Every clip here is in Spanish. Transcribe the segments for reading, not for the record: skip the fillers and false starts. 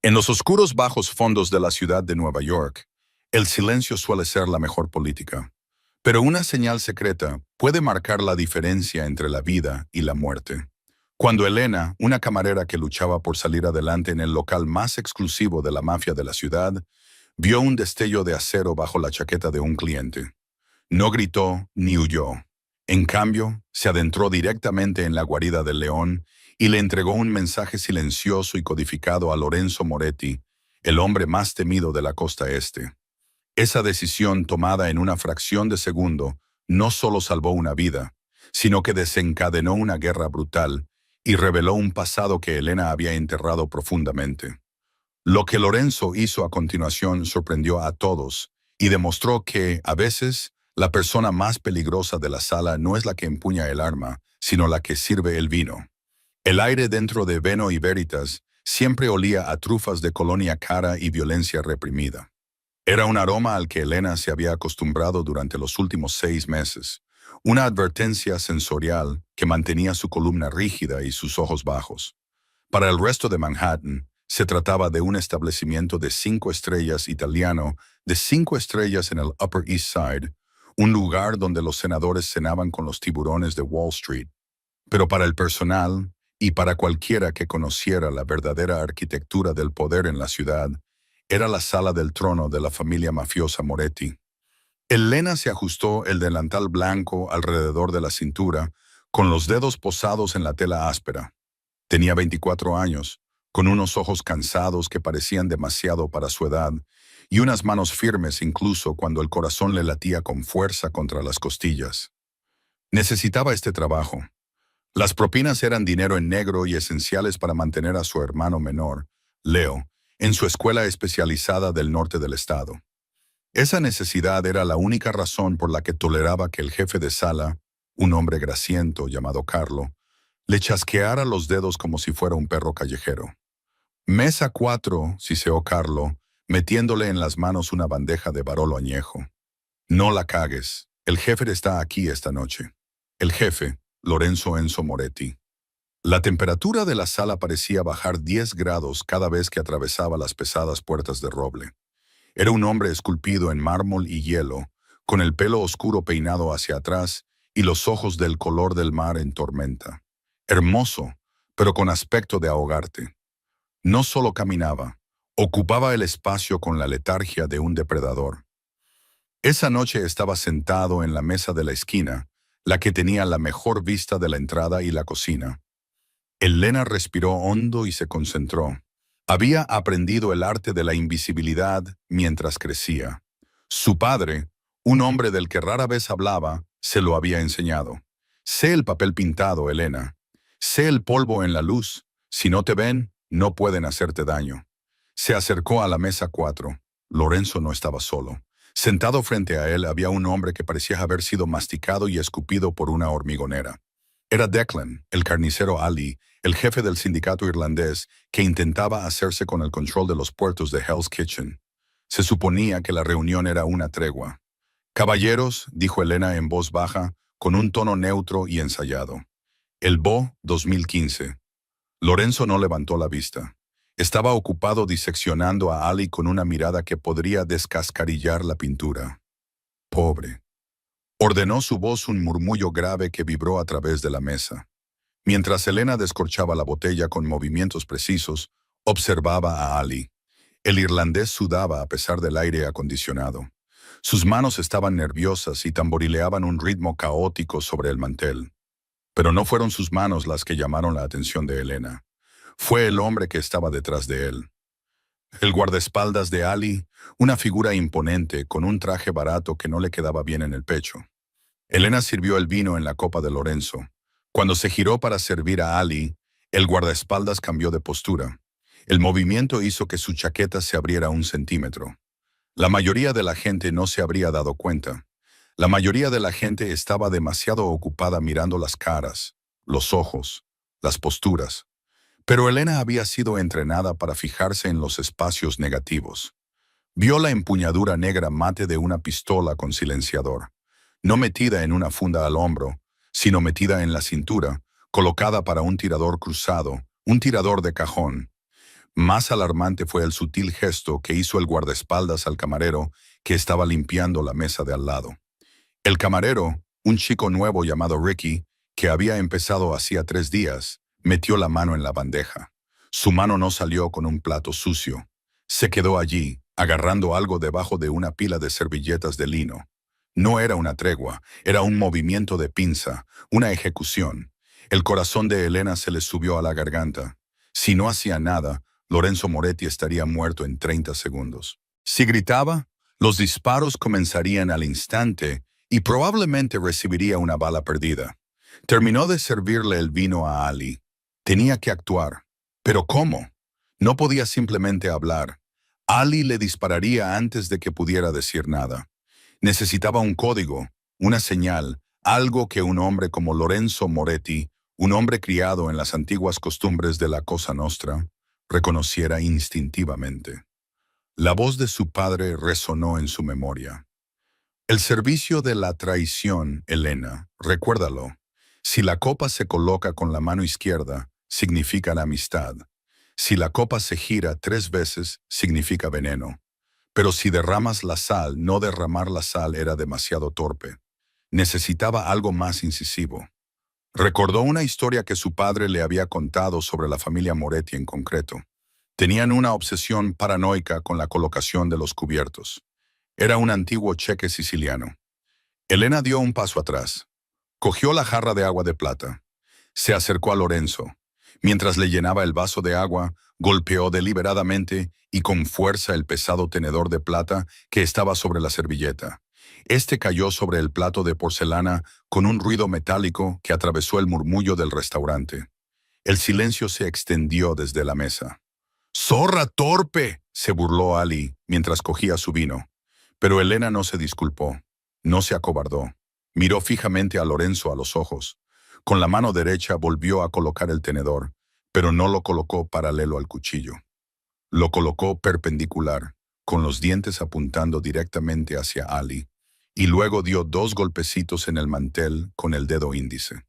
En los oscuros bajos fondos de la ciudad de Nueva York, el silencio suele ser la mejor política. Pero una señal secreta puede marcar la diferencia entre la vida y la muerte. Cuando Elena, una camarera que luchaba por salir adelante en el local más exclusivo de la mafia de la ciudad, vio un destello de acero bajo la chaqueta de un cliente. No gritó ni huyó. En cambio, se adentró directamente en la guarida del león y le entregó un mensaje silencioso y codificado a Lorenzo Moretti, el hombre más temido de la costa este. Esa decisión tomada en una fracción de segundo no solo salvó una vida, sino que desencadenó una guerra brutal y reveló un pasado que Elena había enterrado profundamente. Lo que Lorenzo hizo a continuación sorprendió a todos y demostró que, a veces, la persona más peligrosa de la sala no es la que empuña el arma, sino la que sirve el vino. El aire dentro de Veno y Veritas siempre olía a trufas de colonia cara y violencia reprimida. Era un aroma al que Elena se había acostumbrado durante los últimos 6 meses, una advertencia sensorial que mantenía su columna rígida y sus ojos bajos. Para el resto de Manhattan, se trataba de un establecimiento de 5 estrellas italiano, de 5 estrellas en el Upper East Side, un lugar donde los senadores cenaban con los tiburones de Wall Street. Pero para el personal, y para cualquiera que conociera la verdadera arquitectura del poder en la ciudad, era la sala del trono de la familia mafiosa Moretti. Elena se ajustó el delantal blanco alrededor de la cintura, con los dedos posados en la tela áspera. Tenía 24 años, con unos ojos cansados que parecían demasiado para su edad, y unas manos firmes incluso cuando el corazón le latía con fuerza contra las costillas. Necesitaba este trabajo. Las propinas eran dinero en negro y esenciales para mantener a su hermano menor, Leo, en su escuela especializada del norte del estado. Esa necesidad era la única razón por la que toleraba que el jefe de sala, un hombre grasiento llamado Carlo, le chasqueara los dedos como si fuera un perro callejero. Mesa 4, siseó Carlo, metiéndole en las manos una bandeja de Barolo añejo. No la cagues, el jefe está aquí esta noche. El jefe, Lorenzo Enzo Moretti. La temperatura de la sala parecía bajar 10 grados cada vez que atravesaba las pesadas puertas de roble. Era un hombre esculpido en mármol y hielo, con el pelo oscuro peinado hacia atrás y los ojos del color del mar en tormenta. Hermoso, pero con aspecto de ahogarte. No solo caminaba, ocupaba el espacio con la letargia de un depredador. Esa noche estaba sentado en la mesa de la esquina, la que tenía la mejor vista de la entrada y la cocina. Elena respiró hondo y se concentró. Había aprendido el arte de la invisibilidad mientras crecía. Su padre, un hombre del que rara vez hablaba, se lo había enseñado. Sé el papel pintado, Elena. Sé el polvo en la luz. Si no te ven, no pueden hacerte daño. Se acercó a la mesa 4. Lorenzo no estaba solo. Sentado frente a él había un hombre que parecía haber sido masticado y escupido por una hormigonera. Era Declan, el carnicero Ali, el jefe del sindicato irlandés, que intentaba hacerse con el control de los puertos de Hell's Kitchen. Se suponía que la reunión era una tregua. «Caballeros», dijo Elena en voz baja, con un tono neutro y ensayado. «El BO 2015». Lorenzo no levantó la vista. Estaba ocupado diseccionando a Ali con una mirada que podría descascarillar la pintura. «Pobre». Ordenó su voz un murmullo grave que vibró a través de la mesa. Mientras Elena descorchaba la botella con movimientos precisos, observaba a Ali. El irlandés sudaba a pesar del aire acondicionado. Sus manos estaban nerviosas y tamborileaban un ritmo caótico sobre el mantel. Pero no fueron sus manos las que llamaron la atención de Elena. Fue el hombre que estaba detrás de él. El guardaespaldas de Ali, una figura imponente con un traje barato que no le quedaba bien en el pecho. Elena sirvió el vino en la copa de Lorenzo. Cuando se giró para servir a Ali, el guardaespaldas cambió de postura. El movimiento hizo que su chaqueta se abriera 1 centímetro. La mayoría de la gente no se habría dado cuenta. La mayoría de la gente estaba demasiado ocupada mirando las caras, los ojos, las posturas. Pero Elena había sido entrenada para fijarse en los espacios negativos. Vio la empuñadura negra mate de una pistola con silenciador, no metida en una funda al hombro, sino metida en la cintura, colocada para un tirador cruzado, un tirador de cajón. Más alarmante fue el sutil gesto que hizo el guardaespaldas al camarero que estaba limpiando la mesa de al lado. El camarero, un chico nuevo llamado Ricky, que había empezado hacía 3 días, metió la mano en la bandeja. Su mano no salió con un plato sucio. Se quedó allí, agarrando algo debajo de una pila de servilletas de lino. No era una tregua, era un movimiento de pinza, una ejecución. El corazón de Elena se le subió a la garganta. Si no hacía nada, Lorenzo Moretti estaría muerto en 30 segundos. Si gritaba, los disparos comenzarían al instante y probablemente recibiría una bala perdida. Terminó de servirle el vino a Ali. Tenía que actuar. ¿Pero cómo? No podía simplemente hablar. Ali le dispararía antes de que pudiera decir nada. Necesitaba un código, una señal, algo que un hombre como Lorenzo Moretti, un hombre criado en las antiguas costumbres de la Cosa Nostra, reconociera instintivamente. La voz de su padre resonó en su memoria. El servicio de la traición, Elena, recuérdalo. Si la copa se coloca con la mano izquierda, significa la amistad. Si la copa se gira 3 veces, significa veneno. Pero si derramas la sal, no derramar la sal era demasiado torpe. Necesitaba algo más incisivo. Recordó una historia que su padre le había contado sobre la familia Moretti en concreto. Tenían una obsesión paranoica con la colocación de los cubiertos. Era un antiguo cheque siciliano. Elena dio un paso atrás. Cogió la jarra de agua de plata. Se acercó a Lorenzo. Mientras le llenaba el vaso de agua, golpeó deliberadamente y con fuerza el pesado tenedor de plata que estaba sobre la servilleta. Este cayó sobre el plato de porcelana con un ruido metálico que atravesó el murmullo del restaurante. El silencio se extendió desde la mesa. ¡Zorra torpe!, se burló Ali mientras cogía su vino. Pero Elena no se disculpó, no se acobardó. Miró fijamente a Lorenzo a los ojos. Con la mano derecha volvió a colocar el tenedor, pero no lo colocó paralelo al cuchillo. Lo colocó perpendicular, con los dientes apuntando directamente hacia Ali, y luego dio 2 golpecitos en el mantel con el dedo índice.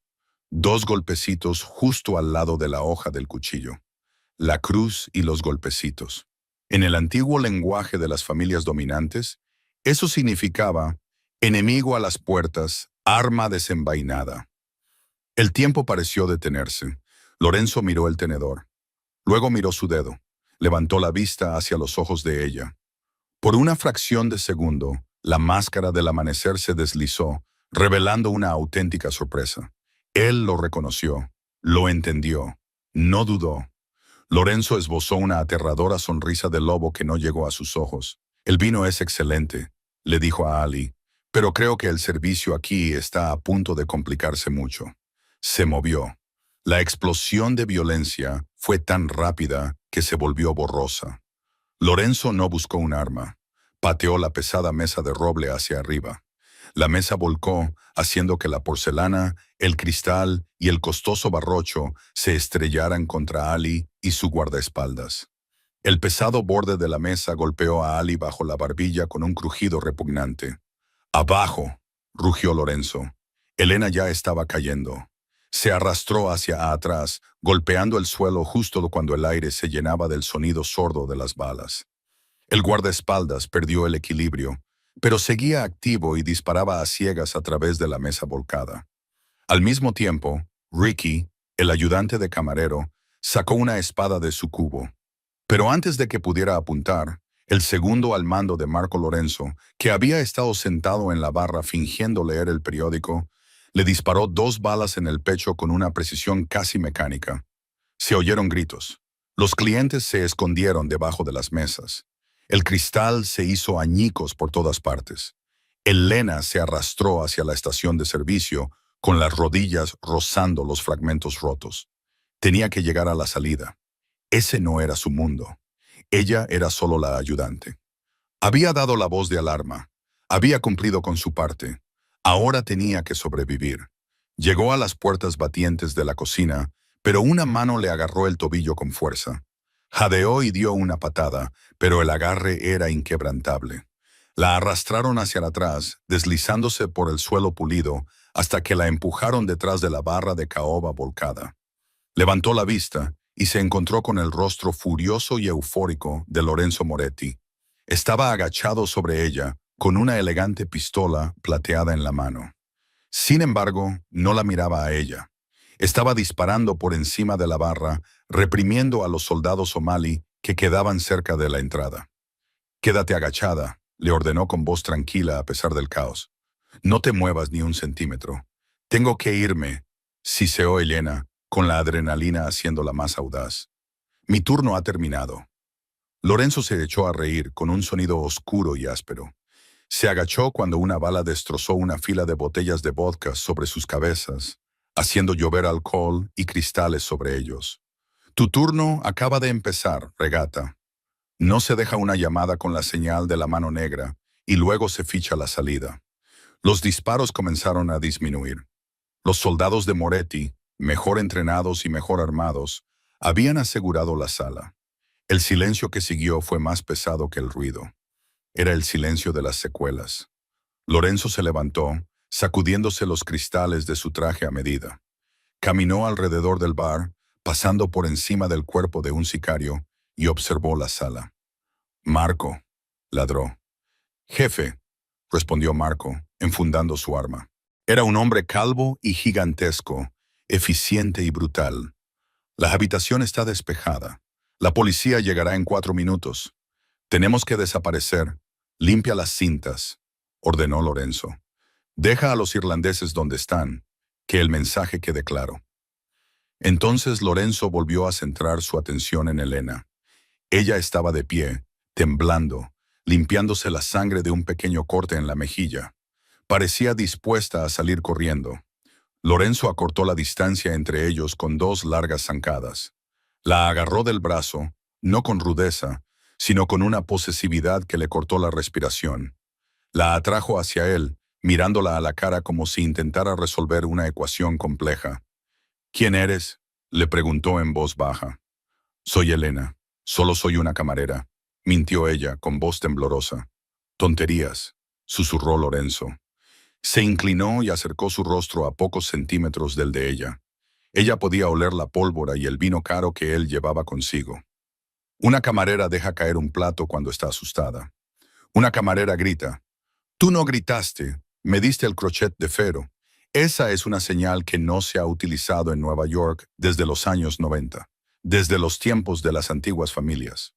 2 golpecitos justo al lado de la hoja del cuchillo. La cruz y los golpecitos. En el antiguo lenguaje de las familias dominantes, eso significaba enemigo a las puertas, arma desenvainada. El tiempo pareció detenerse. Lorenzo miró el tenedor. Luego miró su dedo. Levantó la vista hacia los ojos de ella. Por una fracción de segundo, la máscara del amanecer se deslizó, revelando una auténtica sorpresa. Él lo reconoció, lo entendió, no dudó. Lorenzo esbozó una aterradora sonrisa de lobo que no llegó a sus ojos. El vino es excelente, le dijo a Ali, pero creo que el servicio aquí está a punto de complicarse mucho. Se movió. La explosión de violencia fue tan rápida que se volvió borrosa. Lorenzo no buscó un arma. Pateó la pesada mesa de roble hacia arriba. La mesa volcó, haciendo que la porcelana, el cristal y el costoso barrocho se estrellaran contra Ali y su guardaespaldas. El pesado borde de la mesa golpeó a Ali bajo la barbilla con un crujido repugnante. ¡Abajo!, rugió Lorenzo. Elena ya estaba cayendo. Se arrastró hacia atrás, golpeando el suelo justo cuando el aire se llenaba del sonido sordo de las balas. El guardaespaldas perdió el equilibrio, pero seguía activo y disparaba a ciegas a través de la mesa volcada. Al mismo tiempo, Ricky, el ayudante de camarero, sacó una espada de su cubo. Pero antes de que pudiera apuntar, el segundo al mando de Marco Lorenzo, que había estado sentado en la barra fingiendo leer el periódico, le disparó 2 balas en el pecho con una precisión casi mecánica. Se oyeron gritos. Los clientes se escondieron debajo de las mesas. El cristal se hizo añicos por todas partes. Elena se arrastró hacia la estación de servicio, con las rodillas rozando los fragmentos rotos. Tenía que llegar a la salida. Ese no era su mundo. Ella era solo la ayudante. Había dado la voz de alarma. Había cumplido con su parte. Ahora tenía que sobrevivir. Llegó a las puertas batientes de la cocina, pero una mano le agarró el tobillo con fuerza. Jadeó y dio una patada, pero el agarre era inquebrantable. La arrastraron hacia atrás, deslizándose por el suelo pulido, hasta que la empujaron detrás de la barra de caoba volcada. Levantó la vista y se encontró con el rostro furioso y eufórico de Lorenzo Moretti. Estaba agachado sobre ella, con una elegante pistola plateada en la mano. Sin embargo, no la miraba a ella. Estaba disparando por encima de la barra, reprimiendo a los soldados somali que quedaban cerca de la entrada. «Quédate agachada», le ordenó con voz tranquila a pesar del caos. «No te muevas ni un centímetro. Tengo que irme», siseó Elena, con la adrenalina haciéndola más audaz. «Mi turno ha terminado». Lorenzo se echó a reír con un sonido oscuro y áspero. Se agachó cuando una bala destrozó una fila de botellas de vodka sobre sus cabezas, haciendo llover alcohol y cristales sobre ellos. «Tu turno acaba de empezar, regata». No se deja una llamada con la señal de la mano negra y luego se ficha la salida. Los disparos comenzaron a disminuir. Los soldados de Moretti, mejor entrenados y mejor armados, habían asegurado la sala. El silencio que siguió fue más pesado que el ruido. Era el silencio de las secuelas. Lorenzo se levantó, sacudiéndose los cristales de su traje a medida. Caminó alrededor del bar, pasando por encima del cuerpo de un sicario, y observó la sala. «Marco», ladró. «Jefe», respondió Marco, enfundando su arma. Era un hombre calvo y gigantesco, eficiente y brutal. «La habitación está despejada. La policía llegará en 4 minutos. Tenemos que desaparecer. Limpia las cintas», ordenó Lorenzo. «Deja a los irlandeses donde están. Que el mensaje quede claro». Entonces Lorenzo volvió a centrar su atención en Elena. Ella estaba de pie, temblando, limpiándose la sangre de un pequeño corte en la mejilla. Parecía dispuesta a salir corriendo. Lorenzo acortó la distancia entre ellos con 2 largas zancadas. La agarró del brazo, no con rudeza, sino con una posesividad que le cortó la respiración. La atrajo hacia él, mirándola a la cara como si intentara resolver una ecuación compleja. «¿Quién eres?», le preguntó en voz baja. «Soy Elena. Solo soy una camarera», mintió ella con voz temblorosa. «Tonterías», susurró Lorenzo. Se inclinó y acercó su rostro a pocos centímetros del de ella. Ella podía oler la pólvora y el vino caro que él llevaba consigo. Una camarera deja caer un plato cuando está asustada. Una camarera grita: «Tú no gritaste, me diste el crochet de Fero». Esa es una señal que no se ha utilizado en Nueva York desde los años 90, desde los tiempos de las antiguas familias.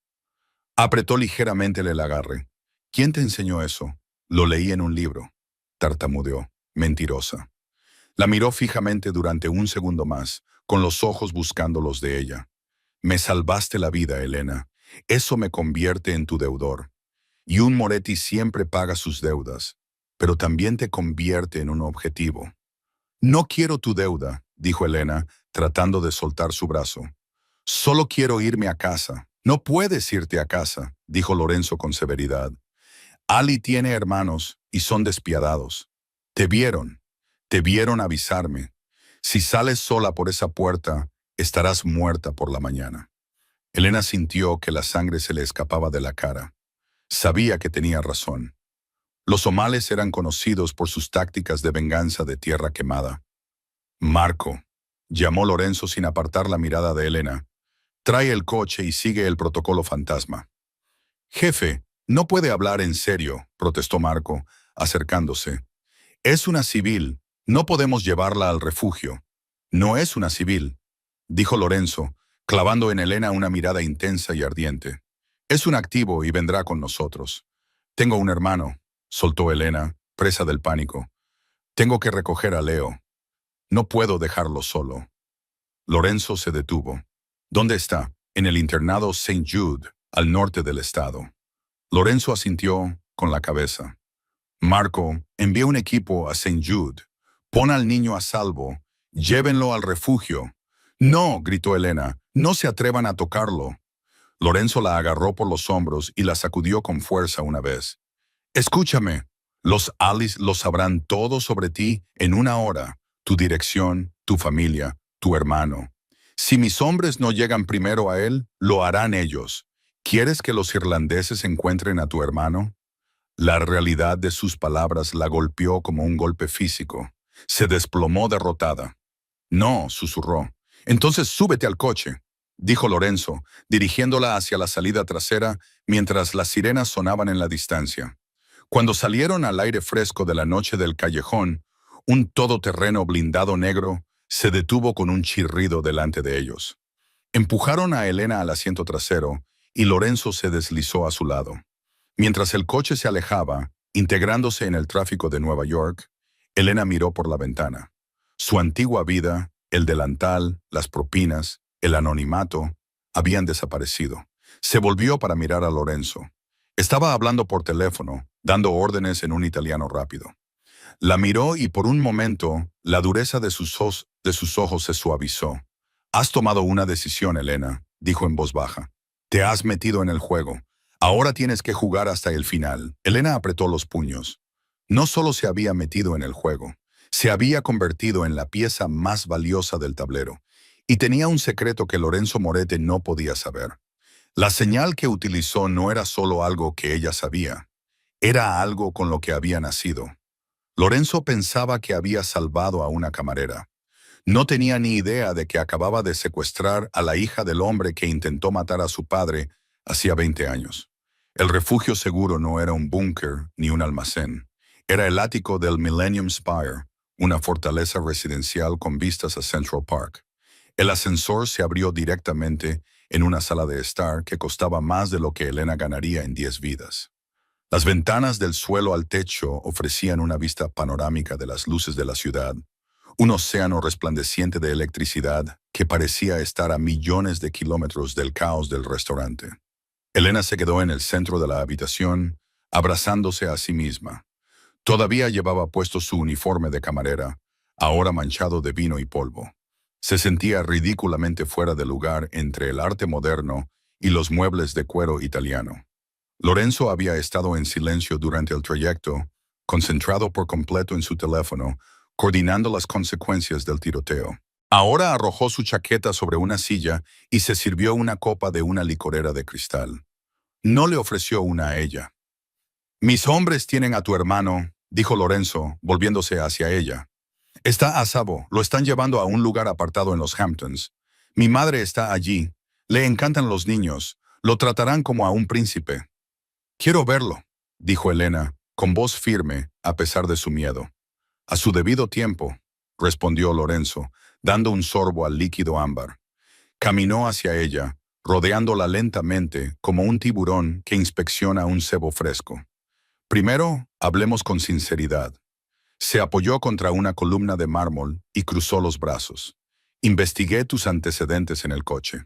Apretó ligeramente el agarre. «¿Quién te enseñó eso?» «Lo leí en un libro», tartamudeó. «Mentirosa». La miró fijamente durante un segundo más, con los ojos buscando los de ella. «Me salvaste la vida, Elena. Eso me convierte en tu deudor. Y un Moretti siempre paga sus deudas, pero también te convierte en un objetivo». «No quiero tu deuda», dijo Elena, tratando de soltar su brazo. «Solo quiero irme a casa». «No puedes irte a casa», dijo Lorenzo con severidad. «Ali tiene hermanos y son despiadados. Te vieron avisarme. Si sales sola por esa puerta, estarás muerta por la mañana». Elena sintió que la sangre se le escapaba de la cara. Sabía que tenía razón. Los somales eran conocidos por sus tácticas de venganza de tierra quemada. «Marco», llamó Lorenzo sin apartar la mirada de Elena. «Trae el coche y sigue el protocolo fantasma». «Jefe, no puede hablar en serio», protestó Marco, acercándose. «Es una civil. No podemos llevarla al refugio». «No es una civil», dijo Lorenzo, clavando en Elena una mirada intensa y ardiente. «Es un activo y vendrá con nosotros». «Tengo un hermano», soltó Elena, presa del pánico. «Tengo que recoger a Leo. No puedo dejarlo solo». Lorenzo se detuvo. «¿Dónde está?» «En el internado St. Jude, al norte del estado». Lorenzo asintió con la cabeza. «Marco, envía un equipo a St. Jude. Pon al niño a salvo. Llévenlo al refugio». «No», gritó Elena, «no se atrevan a tocarlo». Lorenzo la agarró por los hombros y la sacudió con fuerza una vez. «Escúchame. Los Alice lo sabrán todo sobre ti en 1 hora. Tu dirección, tu familia, tu hermano. Si mis hombres no llegan primero a él, lo harán ellos. ¿Quieres que los irlandeses encuentren a tu hermano?» La realidad de sus palabras la golpeó como un golpe físico. Se desplomó derrotada. «No», susurró. «Entonces súbete al coche». dijo Lorenzo, dirigiéndola hacia la salida trasera mientras las sirenas sonaban en la distancia. Cuando salieron al aire fresco de la noche del callejón, un todoterreno blindado negro se detuvo con un chirrido delante de ellos. Empujaron a Elena al asiento trasero y Lorenzo se deslizó a su lado. Mientras el coche se alejaba, integrándose en el tráfico de Nueva York, Elena miró por la ventana. Su antigua vida, el delantal, las propinas, el anonimato, habían desaparecido. Se volvió para mirar a Lorenzo. Estaba hablando por teléfono, dando órdenes en un italiano rápido. La miró y por un momento, la dureza de sus ojos se suavizó. «Has tomado una decisión, Elena», dijo en voz baja. «Te has metido en el juego. Ahora tienes que jugar hasta el final». Elena apretó los puños. No solo se había metido en el juego, se había convertido en la pieza más valiosa del tablero. Y tenía un secreto que Lorenzo Moretti no podía saber. La señal que utilizó no era solo algo que ella sabía. Era algo con lo que había nacido. Lorenzo pensaba que había salvado a una camarera. No tenía ni idea de que acababa de secuestrar a la hija del hombre que intentó matar a su padre hacía 20 años. El refugio seguro no era un búnker ni un almacén. Era el ático del Millennium Spire, una fortaleza residencial con vistas a Central Park. El ascensor se abrió directamente en una sala de estar que costaba más de lo que Elena ganaría en 10 vidas. Las ventanas del suelo al techo ofrecían una vista panorámica de las luces de la ciudad, un océano resplandeciente de electricidad que parecía estar a millones de kilómetros del caos del restaurante. Elena se quedó en el centro de la habitación, abrazándose a sí misma. Todavía llevaba puesto su uniforme de camarera, ahora manchado de vino y polvo. Se sentía ridículamente fuera de lugar entre el arte moderno y los muebles de cuero italiano. Lorenzo había estado en silencio durante el trayecto, concentrado por completo en su teléfono, coordinando las consecuencias del tiroteo. Ahora arrojó su chaqueta sobre una silla y se sirvió una copa de una licorera de cristal. No le ofreció una a ella. «Mis hombres tienen a tu hermano», dijo Lorenzo, volviéndose hacia ella. «Está a salvo, lo están llevando a un lugar apartado en los Hamptons. Mi madre está allí, le encantan los niños, lo tratarán como a un príncipe». «Quiero verlo», dijo Elena, con voz firme, a pesar de su miedo. «A su debido tiempo», respondió Lorenzo, dando un sorbo al líquido ámbar. Caminó hacia ella, rodeándola lentamente como un tiburón que inspecciona un cebo fresco. «Primero, hablemos con sinceridad». Se apoyó contra una columna de mármol y cruzó los brazos. «Investigué tus antecedentes en el coche».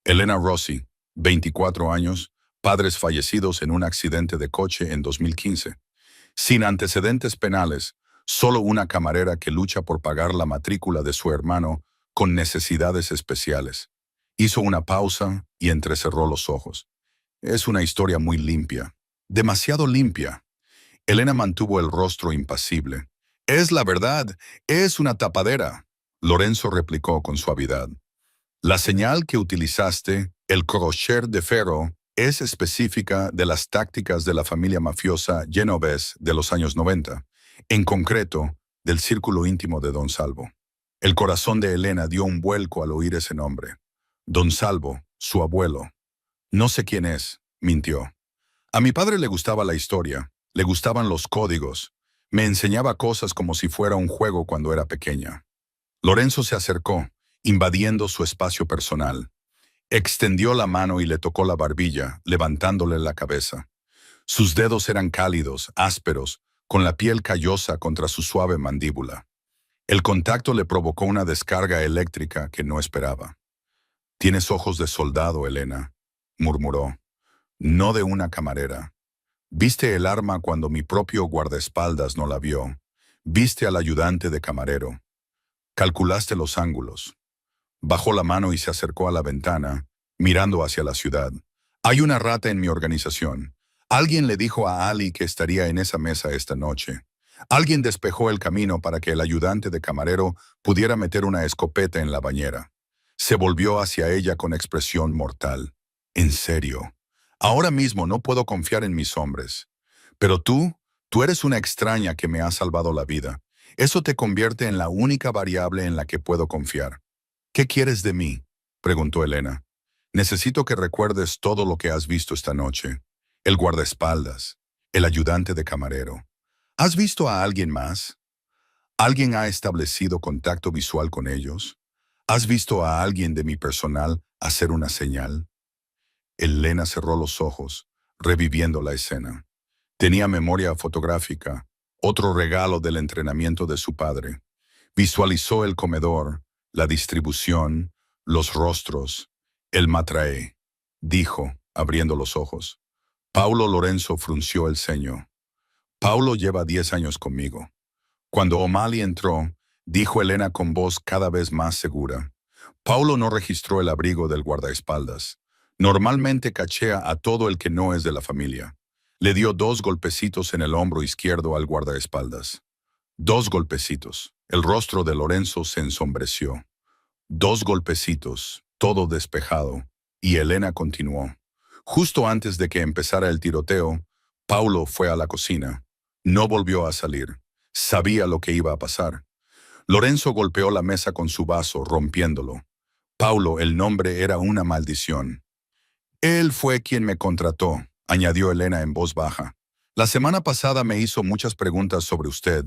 Elena Rossi, 24 años, padres fallecidos en un accidente de coche en 2015. Sin antecedentes penales, solo una camarera que lucha por pagar la matrícula de su hermano con necesidades especiales. Hizo una pausa y entrecerró los ojos. Es una historia muy limpia. Demasiado limpia. Elena mantuvo el rostro impasible. «Es la verdad, es una tapadera», Lorenzo replicó con suavidad. «La señal que utilizaste, el crochet de ferro, es específica de las tácticas de la familia mafiosa Genovese de los años 90, en concreto, del círculo íntimo de Don Salvo». El corazón de Elena dio un vuelco al oír ese nombre. Don Salvo, su abuelo. «No sé quién es», mintió. «A mi padre le gustaba la historia, le gustaban los códigos. Me enseñaba cosas como si fuera un juego cuando era pequeña». Lorenzo se acercó, invadiendo su espacio personal. Extendió la mano y le tocó la barbilla, levantándole la cabeza. Sus dedos eran cálidos, ásperos, con la piel callosa contra su suave mandíbula. El contacto le provocó una descarga eléctrica que no esperaba. «Tienes ojos de soldado, Elena», murmuró. «No de una camarera. Viste el arma cuando mi propio guardaespaldas no la vio. Viste al ayudante de camarero. Calculaste los ángulos». Bajó la mano y se acercó a la ventana, mirando hacia la ciudad. «Hay una rata en mi organización. Alguien le dijo a Ali que estaría en esa mesa esta noche. Alguien despejó el camino para que el ayudante de camarero pudiera meter una escopeta en la bañera». Se volvió hacia ella con expresión mortal. «¿En serio? Ahora mismo no puedo confiar en mis hombres. Pero tú eres una extraña que me ha salvado la vida. Eso te convierte en la única variable en la que puedo confiar. ¿Qué quieres de mí?» preguntó Elena. Necesito que recuerdes todo lo que has visto esta noche. El guardaespaldas, el ayudante de camarero. ¿Has visto a alguien más? ¿Alguien ha establecido contacto visual con ellos? ¿Has visto a alguien de mi personal hacer una señal? Elena cerró los ojos, reviviendo la escena. Tenía memoria fotográfica, otro regalo del entrenamiento de su padre. Visualizó el comedor, la distribución, los rostros, el matraé. Dijo, abriendo los ojos. Paulo Lorenzo frunció el ceño. Paulo lleva 10 años conmigo. Cuando O'Malley entró, dijo Elena con voz cada vez más segura. Paulo no registró el abrigo del guardaespaldas. Normalmente cachea a todo el que no es de la familia. Le dio 2 golpecitos en el hombro izquierdo al guardaespaldas. 2 golpecitos. El rostro de Lorenzo se ensombreció. 2 golpecitos, todo despejado, y Elena continuó. Justo antes de que empezara el tiroteo, Paulo fue a la cocina. No volvió a salir. Sabía lo que iba a pasar. Lorenzo golpeó la mesa con su vaso, rompiéndolo. Paulo, el nombre era una maldición. Él fue quien me contrató, añadió Elena en voz baja. La semana pasada me hizo muchas preguntas sobre usted.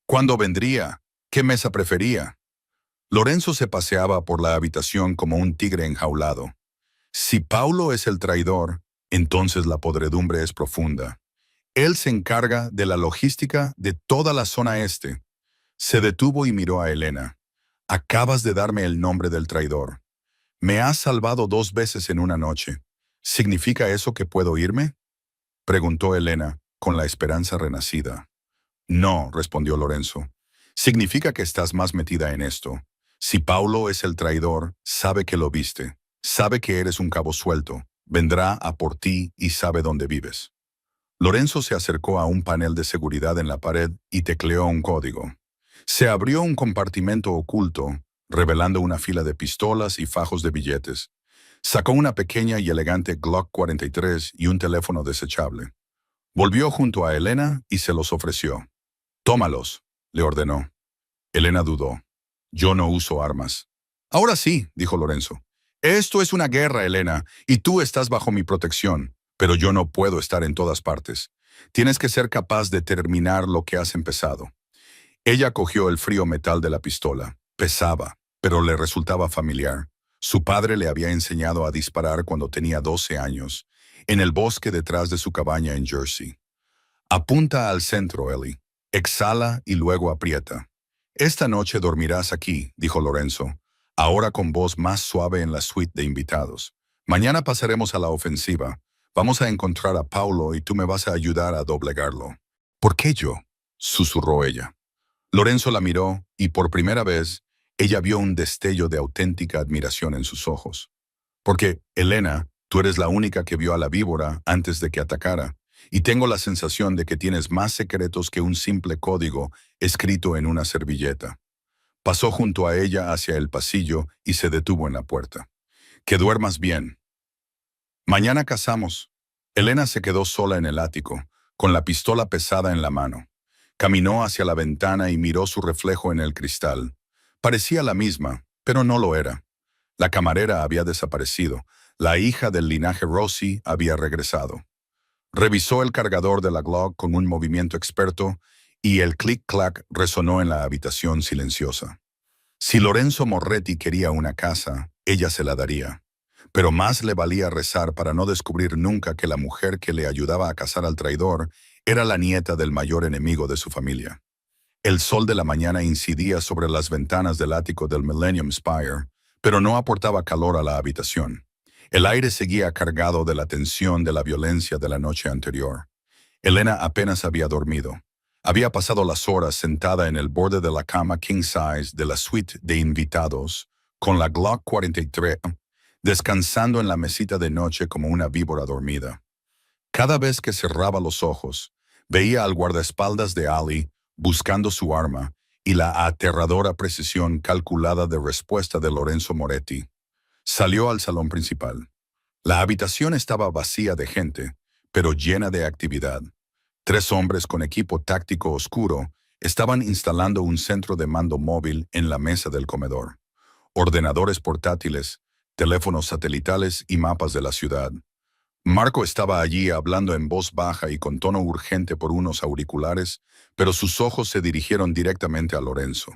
¿Cuándo vendría? ¿Qué mesa prefería? Lorenzo se paseaba por la habitación como un tigre enjaulado. Si Paulo es el traidor, entonces la podredumbre es profunda. Él se encarga de la logística de toda la zona este. Se detuvo y miró a Elena. Acabas de darme el nombre del traidor. Me has salvado 2 veces en una noche. ¿Significa eso que puedo irme? Preguntó Elena, con la esperanza renacida. No, respondió Lorenzo. Significa que estás más metida en esto. Si Paulo es el traidor, sabe que lo viste. Sabe que eres un cabo suelto. Vendrá a por ti y sabe dónde vives. Lorenzo se acercó a un panel de seguridad en la pared y tecleó un código. Se abrió un compartimento oculto, revelando una fila de pistolas y fajos de billetes. Sacó una pequeña y elegante Glock 43 y un teléfono desechable. Volvió junto a Elena y se los ofreció. «Tómalos», le ordenó. Elena dudó. «Yo no uso armas». «Ahora sí», dijo Lorenzo. «Esto es una guerra, Elena, y tú estás bajo mi protección, pero yo no puedo estar en todas partes. Tienes que ser capaz de terminar lo que has empezado». Ella cogió el frío metal de la pistola. Pesaba, pero le resultaba familiar. Su padre le había enseñado a disparar cuando tenía 12 años, en el bosque detrás de su cabaña en Jersey. «Apunta al centro, Ellie. Exhala y luego aprieta». «Esta noche dormirás aquí», dijo Lorenzo, ahora con voz más suave en la suite de invitados. «Mañana pasaremos a la ofensiva. Vamos a encontrar a Paulo y tú me vas a ayudar a doblegarlo». «¿Por qué yo?», susurró ella. Lorenzo la miró y por primera vez ella vio un destello de auténtica admiración en sus ojos. «Porque, Elena, tú eres la única que vio a la víbora antes de que atacara, y tengo la sensación de que tienes más secretos que un simple código escrito en una servilleta». Pasó junto a ella hacia el pasillo y se detuvo en la puerta. «Que duermas bien». «Mañana cazamos». Elena se quedó sola en el ático, con la pistola pesada en la mano. Caminó hacia la ventana y miró su reflejo en el cristal. Parecía la misma, pero no lo era. La camarera había desaparecido. La hija del linaje Rossi había regresado. Revisó el cargador de la Glock con un movimiento experto y el clic-clac resonó en la habitación silenciosa. Si Lorenzo Moretti quería una casa, ella se la daría. Pero más le valía rezar para no descubrir nunca que la mujer que le ayudaba a cazar al traidor era la nieta del mayor enemigo de su familia. El sol de la mañana incidía sobre las ventanas del ático del Millennium Spire, pero no aportaba calor a la habitación. El aire seguía cargado de la tensión de la violencia de la noche anterior. Elena apenas había dormido. Había pasado las horas sentada en el borde de la cama king size de la suite de invitados, con la Glock 43, descansando en la mesita de noche como una víbora dormida. Cada vez que cerraba los ojos, veía al guardaespaldas de Ali buscando su arma y la aterradora precisión calculada de respuesta de Lorenzo Moretti. Salió al salón principal. La habitación estaba vacía de gente, pero llena de actividad. 3 hombres con equipo táctico oscuro estaban instalando un centro de mando móvil en la mesa del comedor. Ordenadores portátiles, teléfonos satelitales y mapas de la ciudad. Marco estaba allí hablando en voz baja y con tono urgente por unos auriculares, pero sus ojos se dirigieron directamente a Lorenzo.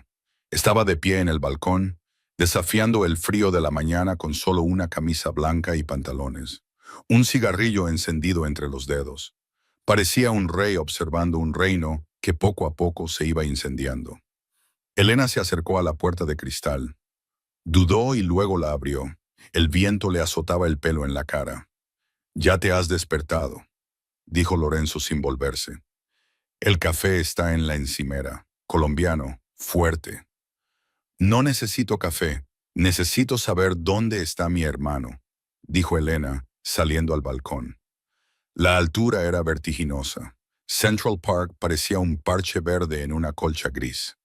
Estaba de pie en el balcón, desafiando el frío de la mañana con solo una camisa blanca y pantalones, un cigarrillo encendido entre los dedos. Parecía un rey observando un reino que poco a poco se iba incendiando. Elena se acercó a la puerta de cristal. Dudó y luego la abrió. El viento le azotaba el pelo en la cara. «Ya te has despertado», dijo Lorenzo sin volverse. «El café está en la encimera. Colombiano, fuerte». «No necesito café. Necesito saber dónde está mi hermano», dijo Elena, saliendo al balcón. La altura era vertiginosa. Central Park parecía un parche verde en una colcha gris.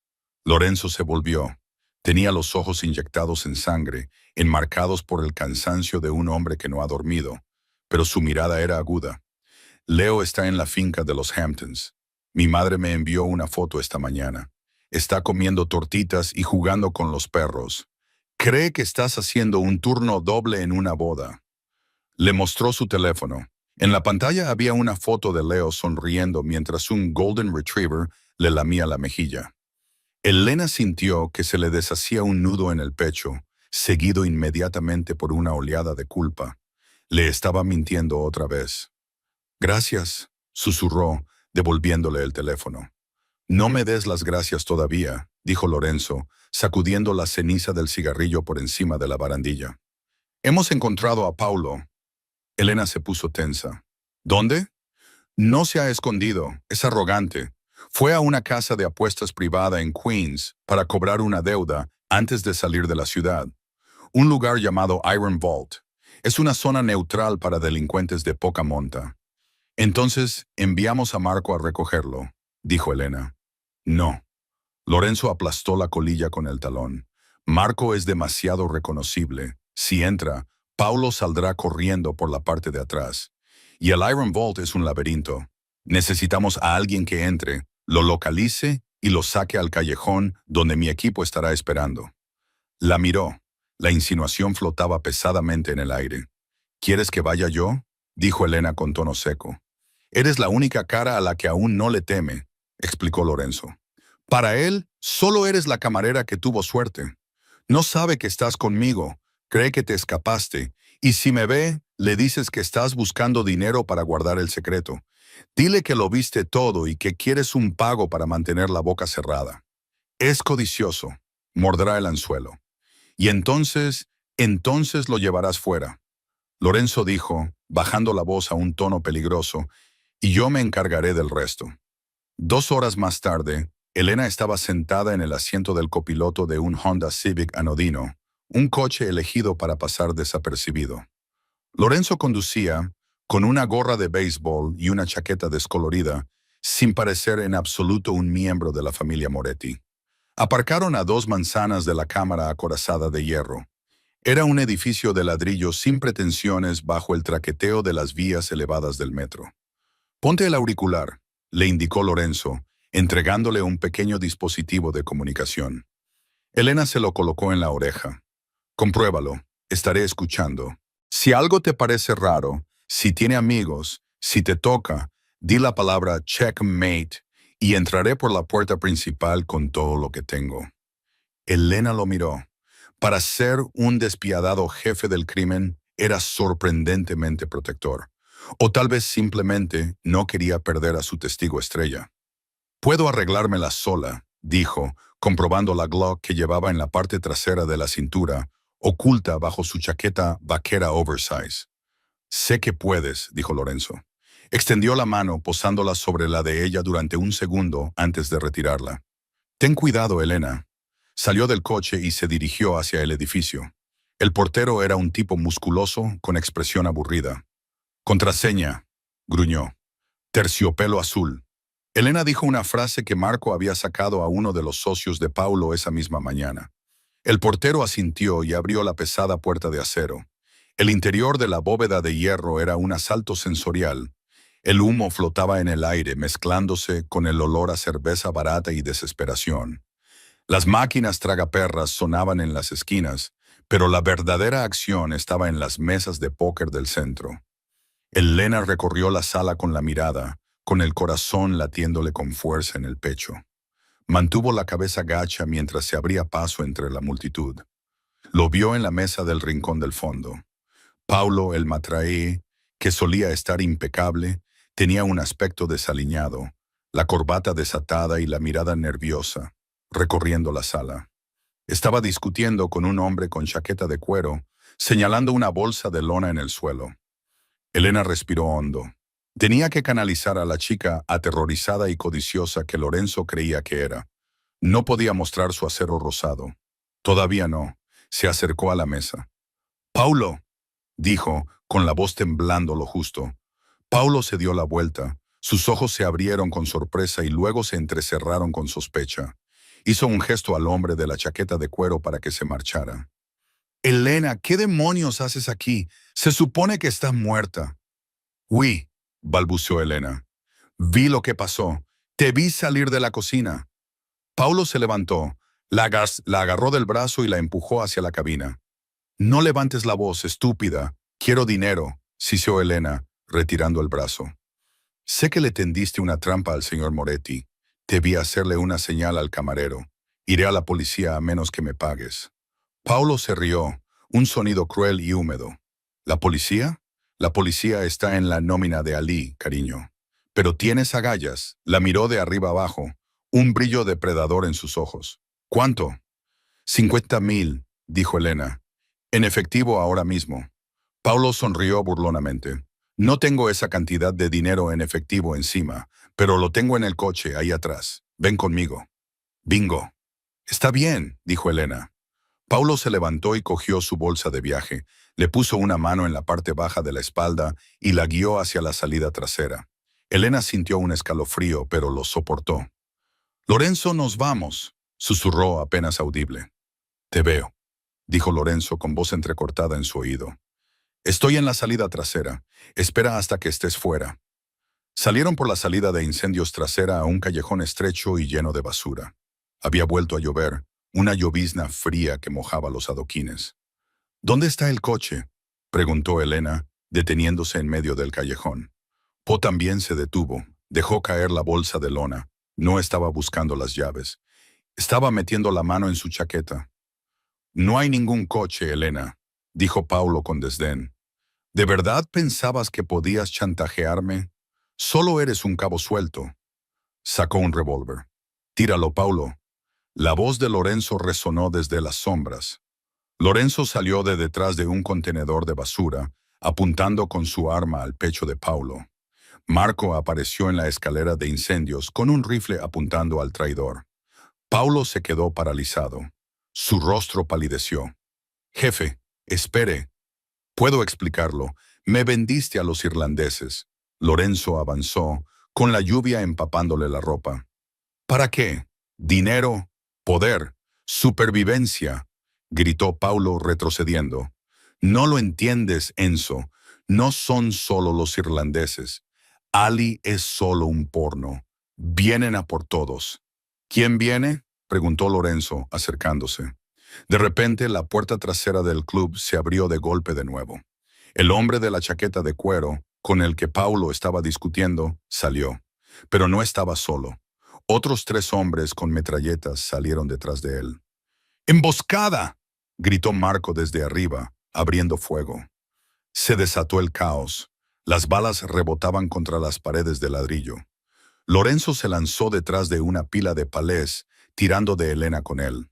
Lorenzo se volvió. Tenía los ojos inyectados en sangre, enmarcados por el cansancio de un hombre que no ha dormido, pero su mirada era aguda. «Leo está en la finca de los Hamptons. Mi madre me envió una foto esta mañana. Está comiendo tortitas y jugando con los perros. Cree que estás haciendo un turno doble en una boda». Le mostró su teléfono. En la pantalla había una foto de Leo sonriendo mientras un Golden Retriever le lamía la mejilla. Elena sintió que se le deshacía un nudo en el pecho, seguido inmediatamente por una oleada de culpa. Le estaba mintiendo otra vez. «Gracias», susurró, devolviéndole el teléfono. «No me des las gracias todavía», dijo Lorenzo, sacudiendo la ceniza del cigarrillo por encima de la barandilla. «Hemos encontrado a Paulo». Elena se puso tensa. «¿Dónde?» «No se ha escondido, es arrogante. Fue a una casa de apuestas privada en Queens para cobrar una deuda antes de salir de la ciudad. Un lugar llamado Iron Vault. Es una zona neutral para delincuentes de poca monta». «Entonces, enviamos a Marco a recogerlo», dijo Elena. «No». Lorenzo aplastó la colilla con el talón. «Marco es demasiado reconocible. Si entra, Paulo saldrá corriendo por la parte de atrás. Y el Iron Vault es un laberinto. Necesitamos a alguien que entre, lo localice y lo saque al callejón donde mi equipo estará esperando». La miró. La insinuación flotaba pesadamente en el aire. «¿Quieres que vaya yo?», dijo Elena con tono seco. «Eres la única cara a la que aún no le teme», explicó Lorenzo. «Para él, solo eres la camarera que tuvo suerte. No sabe que estás conmigo, cree que te escapaste, y si me ve, le dices que estás buscando dinero para guardar el secreto. Dile que lo viste todo y que quieres un pago para mantener la boca cerrada. Es codicioso, morderá el anzuelo. Y entonces lo llevarás fuera». Lorenzo dijo, bajando la voz a un tono peligroso, «y yo me encargaré del resto». 2 horas más tarde, Elena estaba sentada en el asiento del copiloto de un Honda Civic anodino, un coche elegido para pasar desapercibido. Lorenzo conducía, con una gorra de béisbol y una chaqueta descolorida, sin parecer en absoluto un miembro de la familia Moretti. Aparcaron a 2 manzanas de la cámara acorazada de hierro. Era un edificio de ladrillo sin pretensiones bajo el traqueteo de las vías elevadas del metro. «Ponte el auricular», le indicó Lorenzo, entregándole un pequeño dispositivo de comunicación. Elena se lo colocó en la oreja. «Compruébalo, estaré escuchando. Si algo te parece raro, si tiene amigos, si te toca, di la palabra checkmate y entraré por la puerta principal con todo lo que tengo». Elena lo miró. Para ser un despiadado jefe del crimen, era sorprendentemente protector. O tal vez simplemente no quería perder a su testigo estrella. «Puedo arreglármela sola», dijo, comprobando la Glock que llevaba en la parte trasera de la cintura, oculta bajo su chaqueta vaquera oversize. «Sé que puedes», dijo Lorenzo. Extendió la mano posándola sobre la de ella durante un segundo antes de retirarla. «Ten cuidado, Elena». Salió del coche y se dirigió hacia el edificio. El portero era un tipo musculoso con expresión aburrida. «Contraseña», gruñó. «Terciopelo azul». Elena dijo una frase que Marco había sacado a uno de los socios de Paulo esa misma mañana. El portero asintió y abrió la pesada puerta de acero. El interior de la bóveda de hierro era un asalto sensorial. El humo flotaba en el aire, mezclándose con el olor a cerveza barata y desesperación. Las máquinas tragaperras sonaban en las esquinas, Pero la verdadera acción estaba en las mesas de póker del centro. Elena recorrió la sala con la mirada, con el corazón latiéndole con fuerza en el pecho. Mantuvo la cabeza gacha mientras se abría paso entre la multitud. Lo vio en la mesa del rincón del fondo. Paulo, el matraé, que solía estar impecable, tenía un aspecto desaliñado, la corbata desatada y la mirada nerviosa, recorriendo la sala. Estaba discutiendo con un hombre con chaqueta de cuero, señalando una bolsa de lona en el suelo. Elena respiró hondo. Tenía que canalizar a la chica aterrorizada y codiciosa que Lorenzo creía que era. No podía mostrar su acero rosado. Todavía no. Se acercó a la mesa. «Paulo», dijo, con la voz temblando lo justo. Paulo se dio la vuelta. Sus ojos se abrieron con sorpresa y luego se entrecerraron con sospecha. Hizo un gesto al hombre de la chaqueta de cuero para que se marchara. «Elena, ¿qué demonios haces aquí? Se supone que estás muerta». «Oui», balbuceó Elena. «Vi lo que pasó. Te vi salir de la cocina». Paulo se levantó, la agarró del brazo y la empujó hacia la cabina. «No levantes la voz, estúpida. Quiero dinero», siseó Elena, retirando el brazo. «Sé que le tendiste una trampa al señor Moretti. Te vi hacerle una señal al camarero. Iré a la policía a menos que me pagues». Paulo se rió, un sonido cruel y húmedo. «¿La policía? La policía está en la nómina de Ali, cariño. Pero tienes agallas». La miró de arriba abajo, un brillo depredador en sus ojos. «¿Cuánto?» «50,000», dijo Elena. «En efectivo ahora mismo». Paulo sonrió burlonamente. «No tengo esa cantidad de dinero en efectivo encima, pero lo tengo en el coche ahí atrás. Ven conmigo». «Bingo». «Está bien», dijo Elena. Paulo se levantó y cogió su bolsa de viaje, le puso una mano en la parte baja de la espalda y la guió hacia la salida trasera. Elena sintió un escalofrío, pero lo soportó. «Lorenzo, nos vamos», susurró apenas audible. «Te veo», dijo Lorenzo con voz entrecortada en su oído. «Estoy en la salida trasera. Espera hasta que estés fuera». Salieron por la salida de incendios trasera a un callejón estrecho y lleno de basura. Había vuelto a llover, una llovizna fría que mojaba los adoquines. «¿Dónde está el coche?», preguntó Elena, deteniéndose en medio del callejón. Po también se detuvo, dejó caer la bolsa de lona. No estaba buscando las llaves. Estaba metiendo la mano en su chaqueta. «No hay ningún coche, Elena», dijo Paulo con desdén. «¿De verdad pensabas que podías chantajearme? Solo eres un cabo suelto». Sacó un revólver. «Tíralo, Paulo». La voz de Lorenzo resonó desde las sombras. Lorenzo salió de detrás de un contenedor de basura, apuntando con su arma al pecho de Paulo. Marco apareció en la escalera de incendios con un rifle apuntando al traidor. Paulo se quedó paralizado. Su rostro palideció. «Jefe, espere. Puedo explicarlo. Me vendiste a los irlandeses». Lorenzo avanzó, con la lluvia empapándole la ropa. «¿Para qué? Dinero, poder, supervivencia», gritó Paulo retrocediendo. «No lo entiendes, Enzo. No son solo los irlandeses. Ali es solo un porno. Vienen a por todos». «¿Quién viene?», preguntó Lorenzo, acercándose. De repente, la puerta trasera del club se abrió de golpe de nuevo. El hombre de la chaqueta de cuero, con el que Paulo estaba discutiendo, salió. Pero no estaba solo. Otros 3 hombres con metralletas salieron detrás de él. «¡Emboscada!», gritó Marco desde arriba, abriendo fuego. Se desató el caos. Las balas rebotaban contra las paredes de ladrillo. Lorenzo se lanzó detrás de una pila de palés, tirando de Elena con él.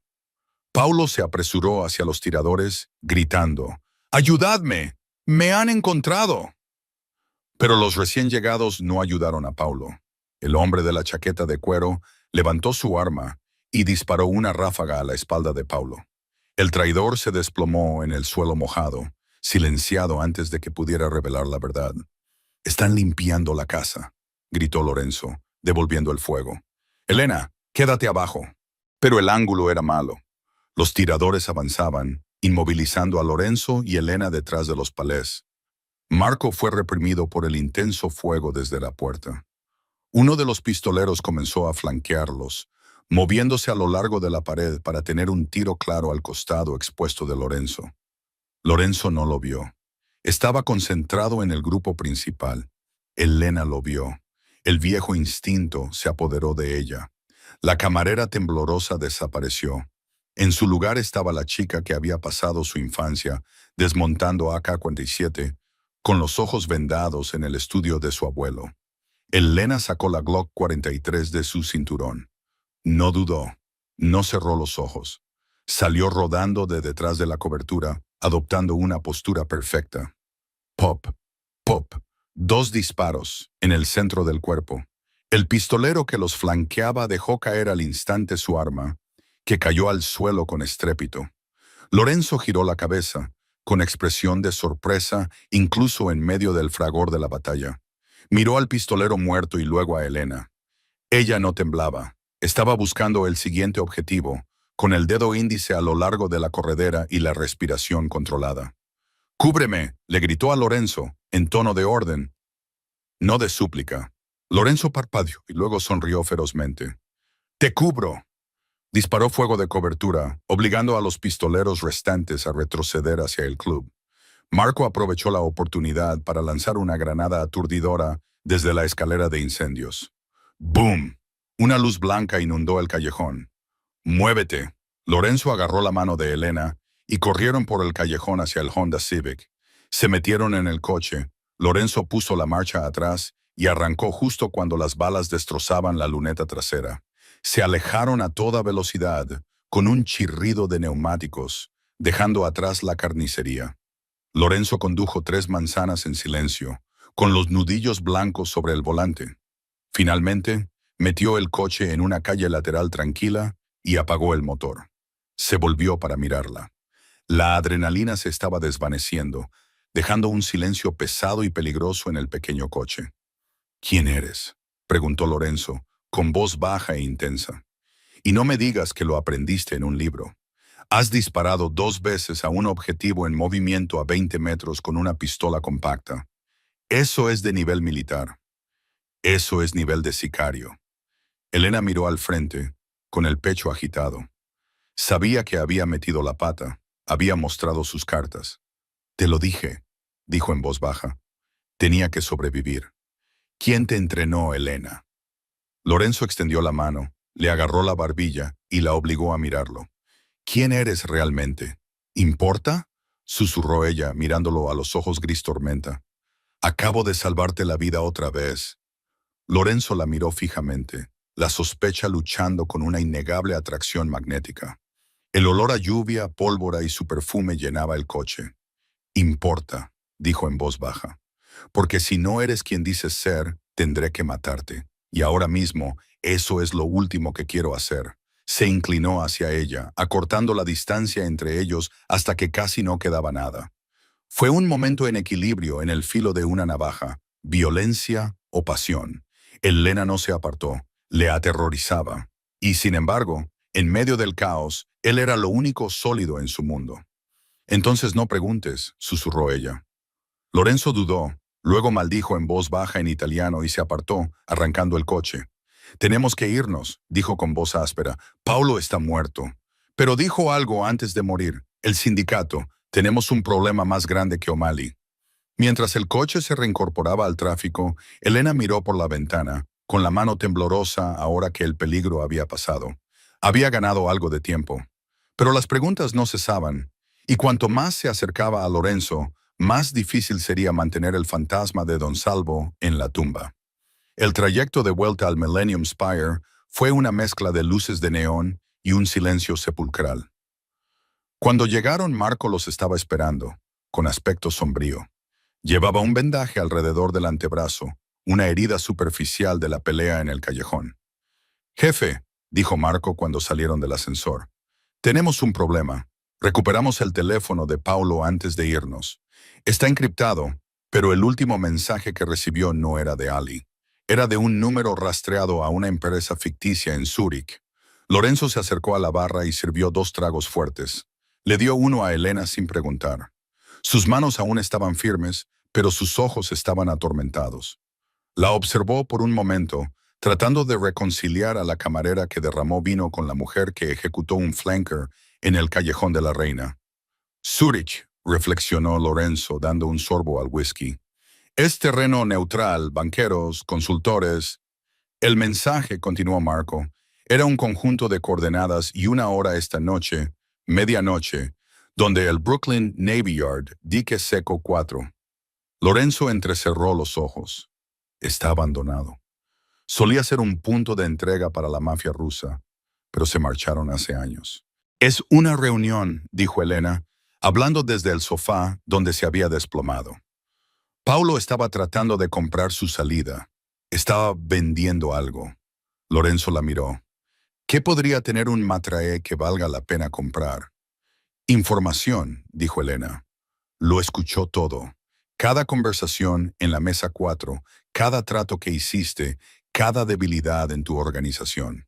Paulo se apresuró hacia los tiradores, gritando: «¡Ayudadme! ¡Me han encontrado!». Pero los recién llegados no ayudaron a Paulo. El hombre de la chaqueta de cuero levantó su arma y disparó una ráfaga a la espalda de Paulo. El traidor se desplomó en el suelo mojado, silenciado antes de que pudiera revelar la verdad. «Están limpiando la casa», gritó Lorenzo, devolviendo el fuego. «Elena, quédate abajo». Pero el ángulo era malo. Los tiradores avanzaban, inmovilizando a Lorenzo y Elena detrás de los palés. Marco fue reprimido por el intenso fuego desde la puerta. Uno de los pistoleros comenzó a flanquearlos, moviéndose a lo largo de la pared para tener un tiro claro al costado expuesto de Lorenzo. Lorenzo no lo vio. Estaba concentrado en el grupo principal. Elena lo vio. El viejo instinto se apoderó de ella. La camarera temblorosa desapareció. En su lugar estaba la chica que había pasado su infancia desmontando AK-47 con los ojos vendados en el estudio de su abuelo. Elena sacó la Glock 43 de su cinturón. No dudó. No cerró los ojos. Salió rodando de detrás de la cobertura, adoptando una postura perfecta. Pop, pop. 2 disparos en el centro del cuerpo. El pistolero que los flanqueaba dejó caer al instante su arma, que cayó al suelo con estrépito. Lorenzo giró la cabeza, con expresión de sorpresa, incluso en medio del fragor de la batalla. Miró al pistolero muerto y luego a Elena. Ella no temblaba. Estaba buscando el siguiente objetivo, con el dedo índice a lo largo de la corredera y la respiración controlada. «¡Cúbreme!», le gritó a Lorenzo, en tono de orden, no de súplica. Lorenzo parpadeó y luego sonrió ferozmente. «¡Te cubro!». Disparó fuego de cobertura, obligando a los pistoleros restantes a retroceder hacia el club. Marco aprovechó la oportunidad para lanzar una granada aturdidora desde la escalera de incendios. ¡Boom! Una luz blanca inundó el callejón. «¡Muévete!». Lorenzo agarró la mano de Elena y corrieron por el callejón hacia el Honda Civic. Se metieron en el coche. Lorenzo puso la marcha atrás y arrancó justo cuando las balas destrozaban la luneta trasera. Se alejaron a toda velocidad, con un chirrido de neumáticos, dejando atrás la carnicería. Lorenzo condujo 3 manzanas en silencio, con los nudillos blancos sobre el volante. Finalmente, metió el coche en una calle lateral tranquila y apagó el motor. Se volvió para mirarla. La adrenalina se estaba desvaneciendo, dejando un silencio pesado y peligroso en el pequeño coche. «¿Quién eres?», preguntó Lorenzo, con voz baja e intensa. «Y no me digas que lo aprendiste en un libro. Has disparado 2 veces a un objetivo en movimiento a 20 metros con una pistola compacta. Eso es de nivel militar. Eso es nivel de sicario». Elena miró al frente, con el pecho agitado. Sabía que había metido la pata, había mostrado sus cartas. «Te lo dije», dijo en voz baja. «Tenía que sobrevivir». «¿Quién te entrenó, Elena?». Lorenzo extendió la mano, le agarró la barbilla y la obligó a mirarlo. «¿Quién eres realmente? ¿Importa?», susurró ella, mirándolo a los ojos gris tormenta. «Acabo de salvarte la vida otra vez». Lorenzo la miró fijamente, la sospecha luchando con una innegable atracción magnética. El olor a lluvia, pólvora y su perfume llenaba el coche. «Importa», dijo en voz baja, «porque si no eres quien dices ser, tendré que matarte. Y ahora mismo, eso es lo último que quiero hacer». Se inclinó hacia ella, acortando la distancia entre ellos hasta que casi no quedaba nada. Fue un momento en equilibrio en el filo de una navaja, violencia o pasión. Elena no se apartó, le aterrorizaba. Y sin embargo, en medio del caos, él era lo único sólido en su mundo. «Entonces no preguntes», susurró ella. Lorenzo dudó, luego maldijo en voz baja en italiano y se apartó, arrancando el coche. «Tenemos que irnos», dijo con voz áspera. «Paulo está muerto». Pero dijo algo antes de morir. «El sindicato. Tenemos un problema más grande que O'Malley». Mientras el coche se reincorporaba al tráfico, Elena miró por la ventana, con la mano temblorosa ahora que el peligro había pasado. Había ganado algo de tiempo. Pero las preguntas no cesaban, y cuanto más se acercaba a Lorenzo, más difícil sería mantener el fantasma de Don Salvo en la tumba. El trayecto de vuelta al Millennium Spire fue una mezcla de luces de neón y un silencio sepulcral. Cuando llegaron, Marco los estaba esperando, con aspecto sombrío. Llevaba un vendaje alrededor del antebrazo, una herida superficial de la pelea en el callejón. «Jefe», dijo Marco cuando salieron del ascensor, «tenemos un problema. Recuperamos el teléfono de Paulo antes de irnos. Está encriptado, pero el último mensaje que recibió no era de Ali. Era de un número rastreado a una empresa ficticia en Zúrich». Lorenzo se acercó a la barra y sirvió 2 tragos fuertes. Le dio uno a Elena sin preguntar. Sus manos aún estaban firmes, pero sus ojos estaban atormentados. La observó por un momento, tratando de reconciliar a la camarera que derramó vino con la mujer que ejecutó un flanker en el Callejón de la Reina. Zurich, reflexionó Lorenzo dando un sorbo al whisky. Es terreno neutral, banqueros, consultores. El mensaje, continuó Marco, era un conjunto de coordenadas y una hora esta noche, medianoche, donde el Brooklyn Navy Yard, dique seco 4. Lorenzo entrecerró los ojos. Está abandonado. Solía ser un punto de entrega para la mafia rusa, pero se marcharon hace años. Es una reunión, dijo Elena, hablando desde el sofá donde se había desplomado. Paulo estaba tratando de comprar su salida. Estaba vendiendo algo. Lorenzo la miró. ¿Qué podría tener un matraé que valga la pena comprar? Información, dijo Elena. Lo escuchó todo. Cada conversación en la mesa 4, cada trato que hiciste, cada debilidad en tu organización.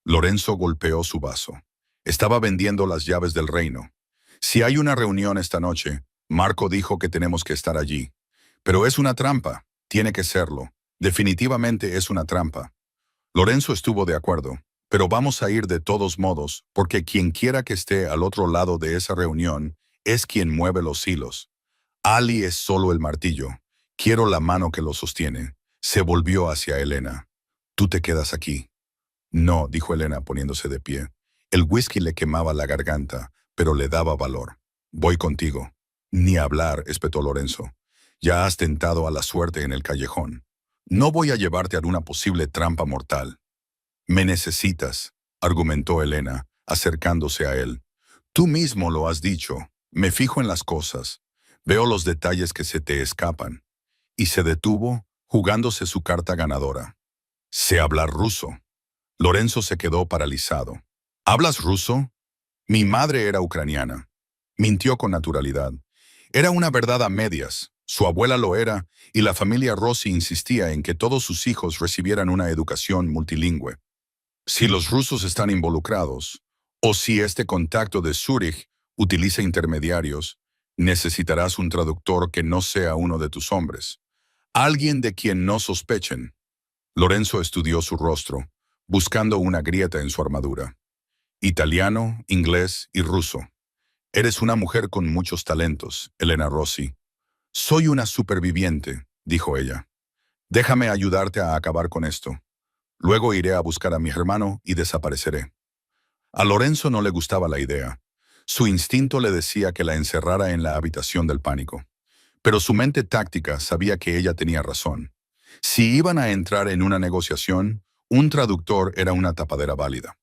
Lorenzo golpeó su vaso. Estaba vendiendo las llaves del reino. Si hay una reunión esta noche, Marco dijo que tenemos que estar allí. Pero es una trampa. Tiene que serlo. Definitivamente es una trampa. Lorenzo estuvo de acuerdo. Pero vamos a ir de todos modos, porque quien quiera que esté al otro lado de esa reunión es quien mueve los hilos. Ali es solo el martillo. Quiero la mano que lo sostiene. Se volvió hacia Elena. Tú te quedas aquí. No, dijo Elena poniéndose de pie. El whisky le quemaba la garganta, pero le daba valor. Voy contigo. Ni hablar, espetó Lorenzo. Ya has tentado a la suerte en el callejón. No voy a llevarte a una posible trampa mortal. Me necesitas, argumentó Elena, acercándose a él. Tú mismo lo has dicho. Me fijo en las cosas. Veo los detalles que se te escapan. Y se detuvo, jugándose su carta ganadora. Sé hablar ruso. Lorenzo se quedó paralizado. ¿Hablas ruso? Mi madre era ucraniana. Mintió con naturalidad. Era una verdad a medias. Su abuela lo era, y la familia Rossi insistía en que todos sus hijos recibieran una educación multilingüe. Si los rusos están involucrados, o si este contacto de Zúrich utiliza intermediarios, necesitarás un traductor que no sea uno de tus hombres. Alguien de quien no sospechen. Lorenzo estudió su rostro, buscando una grieta en su armadura. Italiano, inglés y ruso. Eres una mujer con muchos talentos, Elena Rossi. Soy una superviviente, dijo ella. Déjame ayudarte a acabar con esto. Luego iré a buscar a mi hermano y desapareceré. A Lorenzo no le gustaba la idea. Su instinto le decía que la encerrara en la habitación del pánico. Pero su mente táctica sabía que ella tenía razón. Si iban a entrar en una negociación, un traductor era una tapadera válida.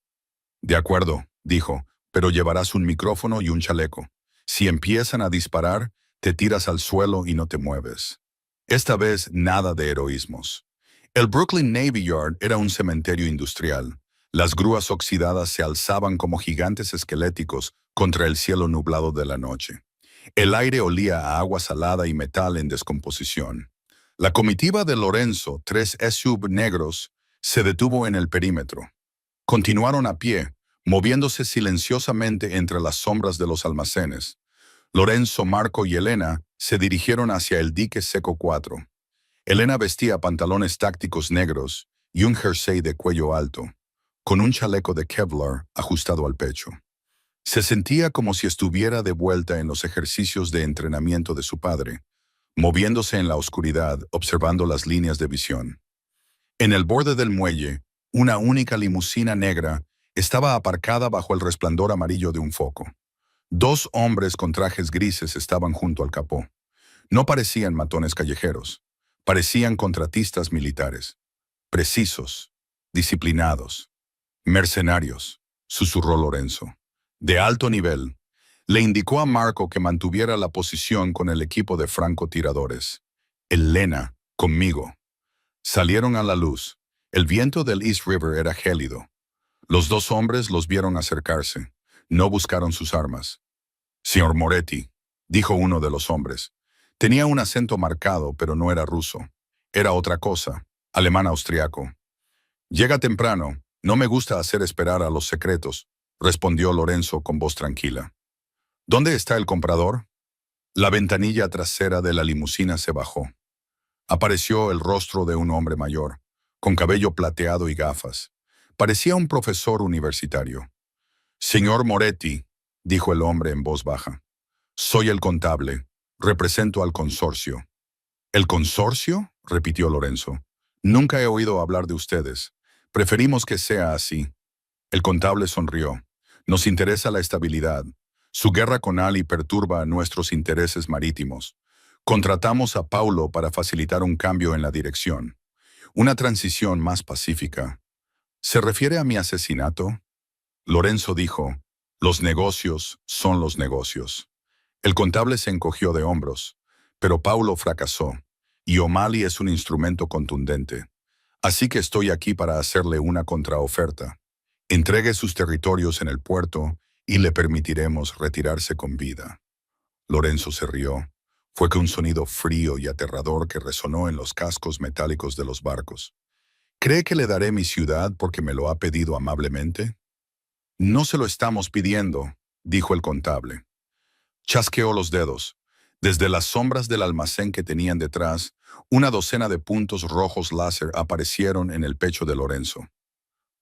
De acuerdo, dijo, pero llevarás un micrófono y un chaleco. Si empiezan a disparar, te tiras al suelo y no te mueves. Esta vez nada de heroísmos. El Brooklyn Navy Yard era un cementerio industrial. Las grúas oxidadas se alzaban como gigantes esqueléticos contra el cielo nublado de la noche. El aire olía a agua salada y metal en descomposición. La comitiva de Lorenzo, 3 SUV negros, se detuvo en el perímetro. Continuaron a pie, moviéndose silenciosamente entre las sombras de los almacenes. Lorenzo, Marco y Elena se dirigieron hacia el dique seco 4. Elena vestía pantalones tácticos negros y un jersey de cuello alto, con un chaleco de Kevlar ajustado al pecho. Se sentía como si estuviera de vuelta en los ejercicios de entrenamiento de su padre, moviéndose en la oscuridad, observando las líneas de visión. En el borde del muelle, una única limusina negra estaba aparcada bajo el resplandor amarillo de un foco. 2 hombres con trajes grises estaban junto al capó. No parecían matones callejeros. Parecían contratistas militares. Precisos, disciplinados. Mercenarios, susurró Lorenzo. De alto nivel. Le indicó a Marco que mantuviera la posición con el equipo de francotiradores. Elena, conmigo. Salieron a la luz. El viento del East River era gélido. Los 2 hombres los vieron acercarse. No buscaron sus armas. Señor Moretti, dijo uno de los hombres. Tenía un acento marcado, pero no era ruso. Era otra cosa, alemán-austriaco. Llega temprano. No me gusta hacer esperar a los secretos, respondió Lorenzo con voz tranquila. ¿Dónde está el comprador? La ventanilla trasera de la limusina se bajó. Apareció el rostro de un hombre mayor, con cabello plateado y gafas. Parecía un profesor universitario. «Señor Moretti», dijo el hombre en voz baja. «Soy el contable. Represento al consorcio». «¿El consorcio?», repitió Lorenzo. «Nunca he oído hablar de ustedes. Preferimos que sea así». El contable sonrió. «Nos interesa la estabilidad. Su guerra con Ali perturba nuestros intereses marítimos. Contratamos a Paulo para facilitar un cambio en la dirección. Una transición más pacífica». «¿Se refiere a mi asesinato?». Lorenzo dijo: «Los negocios son los negocios». El contable se encogió de hombros, pero Paulo fracasó, y O'Malley es un instrumento contundente. Así que estoy aquí para hacerle una contraoferta. Entregue sus territorios en el puerto y le permitiremos retirarse con vida. Lorenzo se rió. Fue que un sonido frío y aterrador que resonó en los cascos metálicos de los barcos. ¿Cree que le daré mi ciudad porque me lo ha pedido amablemente? No se lo estamos pidiendo, dijo el contable. Chasqueó los dedos. Desde las sombras del almacén que tenían detrás, una docena de puntos rojos láser aparecieron en el pecho de Lorenzo.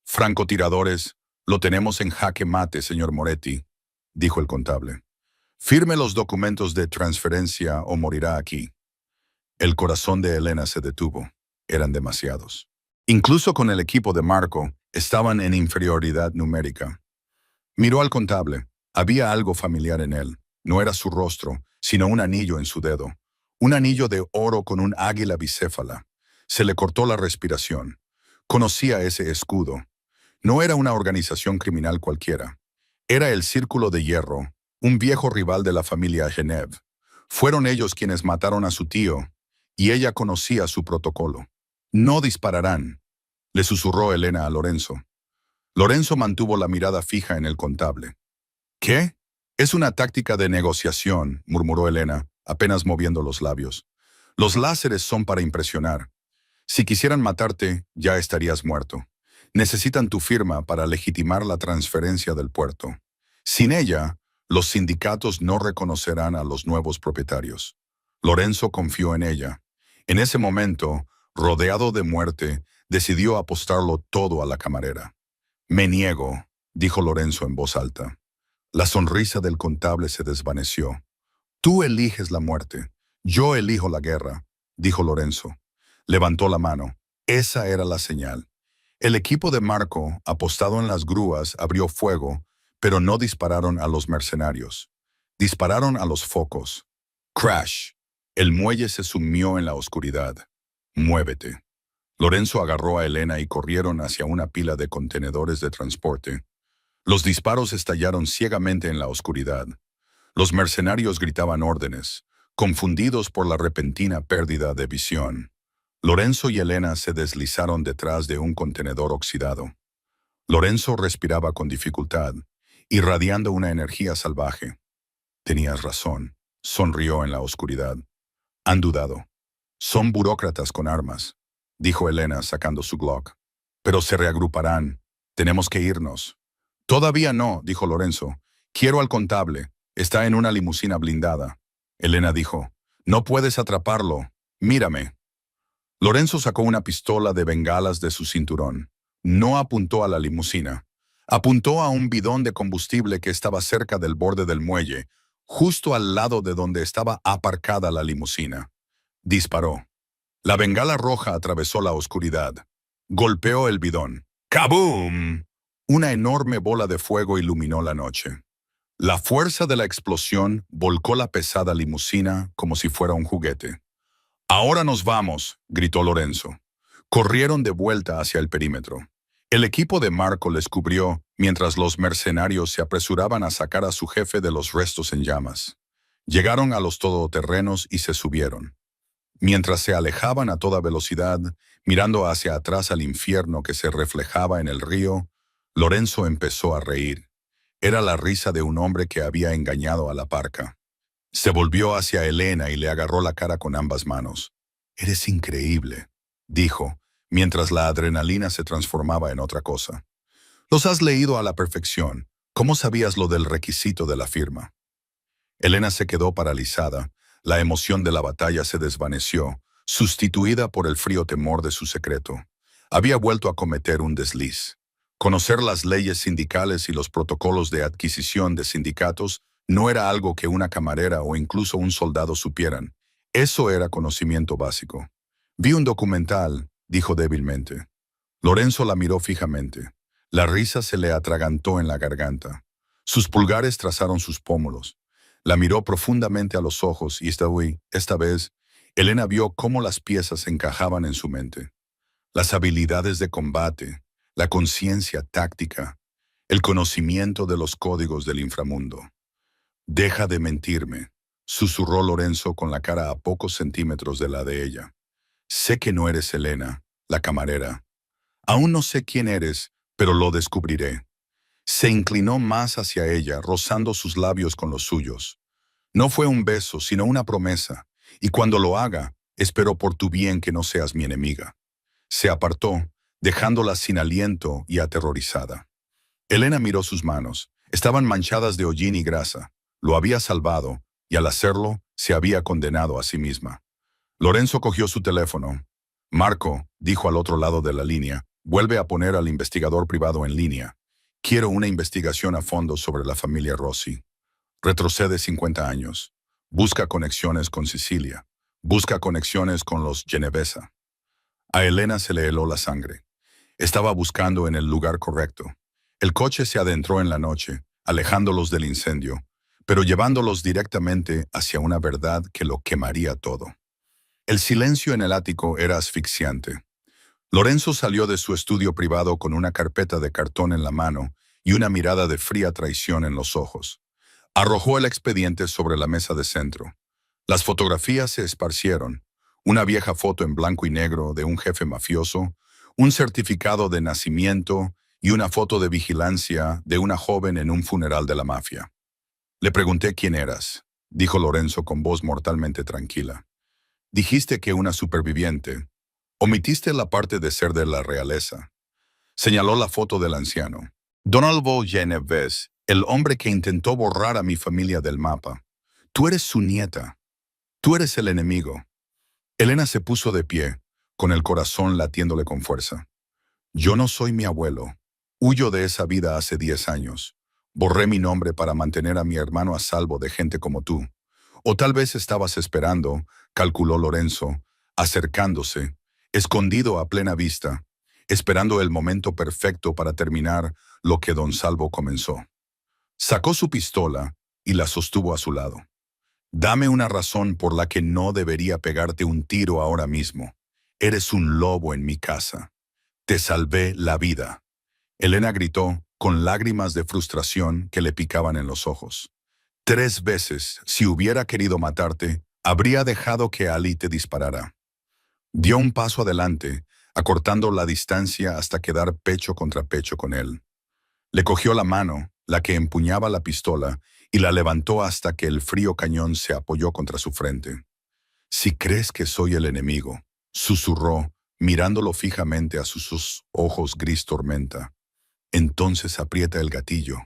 «Francotiradores, lo tenemos en jaque mate, señor Moretti», dijo el contable. «Firme los documentos de transferencia o morirá aquí». El corazón de Elena se detuvo. Eran demasiados. Incluso con el equipo de Marco, estaban en inferioridad numérica. Miró al contable. Había algo familiar en él. No era su rostro, sino un anillo en su dedo. Un anillo de oro con un águila bicéfala. Se le cortó la respiración. Conocía ese escudo. No era una organización criminal cualquiera. Era el Círculo de Hierro, un viejo rival de la familia Genev. Fueron ellos quienes mataron a su tío, y ella conocía su protocolo. «No dispararán», le susurró Elena a Lorenzo. Lorenzo mantuvo la mirada fija en el contable. «¿Qué? Es una táctica de negociación», murmuró Elena, apenas moviendo los labios. «Los láseres son para impresionar. Si quisieran matarte, ya estarías muerto. Necesitan tu firma para legitimar la transferencia del puerto. Sin ella, los sindicatos no reconocerán a los nuevos propietarios». Lorenzo confió en ella. En ese momento, rodeado de muerte, decidió apostarlo todo a la camarera. «Me niego», dijo Lorenzo en voz alta. La sonrisa del contable se desvaneció. «Tú eliges la muerte. Yo elijo la guerra», dijo Lorenzo. Levantó la mano. Esa era la señal. El equipo de Marco, apostado en las grúas, abrió fuego, pero no dispararon a los mercenarios. Dispararon a los focos. Crash. El muelle se sumió en la oscuridad. «Muévete». Lorenzo agarró a Elena y corrieron hacia una pila de contenedores de transporte. Los disparos estallaron ciegamente en la oscuridad. Los mercenarios gritaban órdenes, confundidos por la repentina pérdida de visión. Lorenzo y Elena se deslizaron detrás de un contenedor oxidado. Lorenzo respiraba con dificultad, irradiando una energía salvaje. «Tenías razón», sonrió en la oscuridad. «Han dudado. Son burócratas con armas», dijo Elena sacando su Glock. «Pero se reagruparán. Tenemos que irnos». «Todavía no», dijo Lorenzo. «Quiero al contable. Está en una limusina blindada». Elena dijo: «No puedes atraparlo. Mírame». Lorenzo sacó una pistola de bengalas de su cinturón. No apuntó a la limusina. Apuntó a un bidón de combustible que estaba cerca del borde del muelle, justo al lado de donde estaba aparcada la limusina. Disparó. La bengala roja atravesó la oscuridad. Golpeó el bidón. ¡Kaboom! Una enorme bola de fuego iluminó la noche. La fuerza de la explosión volcó la pesada limusina como si fuera un juguete. «Ahora nos vamos», gritó Lorenzo. Corrieron de vuelta hacia el perímetro. El equipo de Marco les cubrió mientras los mercenarios se apresuraban a sacar a su jefe de los restos en llamas. Llegaron a los todoterrenos y se subieron. Mientras se alejaban a toda velocidad, mirando hacia atrás al infierno que se reflejaba en el río, Lorenzo empezó a reír. Era la risa de un hombre que había engañado a la parca. Se volvió hacia Elena y le agarró la cara con ambas manos. «Eres increíble», dijo, mientras la adrenalina se transformaba en otra cosa. «Los has leído a la perfección. ¿Cómo sabías lo del requisito de la firma?» Elena se quedó paralizada. La emoción de la batalla se desvaneció, sustituida por el frío temor de su secreto. Había vuelto a cometer un desliz. Conocer las leyes sindicales y los protocolos de adquisición de sindicatos no era algo que una camarera o incluso un soldado supieran. Eso era conocimiento básico. Vi un documental, dijo débilmente. Lorenzo la miró fijamente. La risa se le atragantó en la garganta. Sus pulgares trazaron sus pómulos. La miró profundamente a los ojos y esta vez, Elena vio cómo las piezas encajaban en su mente. Las habilidades de combate, la conciencia táctica, el conocimiento de los códigos del inframundo. «Deja de mentirme», susurró Lorenzo con la cara a pocos centímetros de la de ella. «Sé que no eres Elena, la camarera. Aún no sé quién eres, pero lo descubriré». Se inclinó más hacia ella, rozando sus labios con los suyos. No fue un beso, sino una promesa, y cuando lo haga, espero por tu bien que no seas mi enemiga. Se apartó, dejándola sin aliento y aterrorizada. Elena miró sus manos. Estaban manchadas de hollín y grasa. Lo había salvado, y al hacerlo, se había condenado a sí misma. Lorenzo cogió su teléfono. «Marco», dijo al otro lado de la línea, «vuelve a poner al investigador privado en línea. Quiero una investigación a fondo sobre la familia Rossi. Retrocede 50 años. Busca conexiones con Sicilia. Busca conexiones con los Genovesa». A Elena se le heló la sangre. Estaba buscando en el lugar correcto. El coche se adentró en la noche, alejándolos del incendio, pero llevándolos directamente hacia una verdad que lo quemaría todo. El silencio en el ático era asfixiante. Lorenzo salió de su estudio privado con una carpeta de cartón en la mano y una mirada de fría traición en los ojos. Arrojó el expediente sobre la mesa de centro. Las fotografías se esparcieron. Una vieja foto en blanco y negro de un jefe mafioso, un certificado de nacimiento y una foto de vigilancia de una joven en un funeral de la mafia. «Le pregunté quién eras», dijo Lorenzo con voz mortalmente tranquila. «Dijiste que una superviviente. Omitiste la parte de ser de la realeza». Señaló la foto del anciano. «Donaldo Genovés, el hombre que intentó borrar a mi familia del mapa. Tú eres su nieta. Tú eres el enemigo». Elena se puso de pie, con el corazón latiéndole con fuerza. «Yo no soy mi abuelo. Huyo de esa vida hace 10 años. Borré mi nombre para mantener a mi hermano a salvo de gente como tú. O tal vez estabas esperando», calculó Lorenzo, acercándose, escondido a plena vista, esperando el momento perfecto para terminar lo que don Salvo comenzó. Sacó su pistola y la sostuvo a su lado. «Dame una razón por la que no debería pegarte un tiro ahora mismo. Eres un lobo en mi casa. Te salvé la vida». Elena gritó, con lágrimas de frustración que le picaban en los ojos. 3 veces, si hubiera querido matarte, habría dejado que Ali te disparara. Dio un paso adelante, acortando la distancia hasta quedar pecho contra pecho con él. Le cogió la mano, la que empuñaba la pistola, y la levantó hasta que el frío cañón se apoyó contra su frente. «Si crees que soy el enemigo», susurró, mirándolo fijamente a sus ojos gris tormenta, «entonces aprieta el gatillo.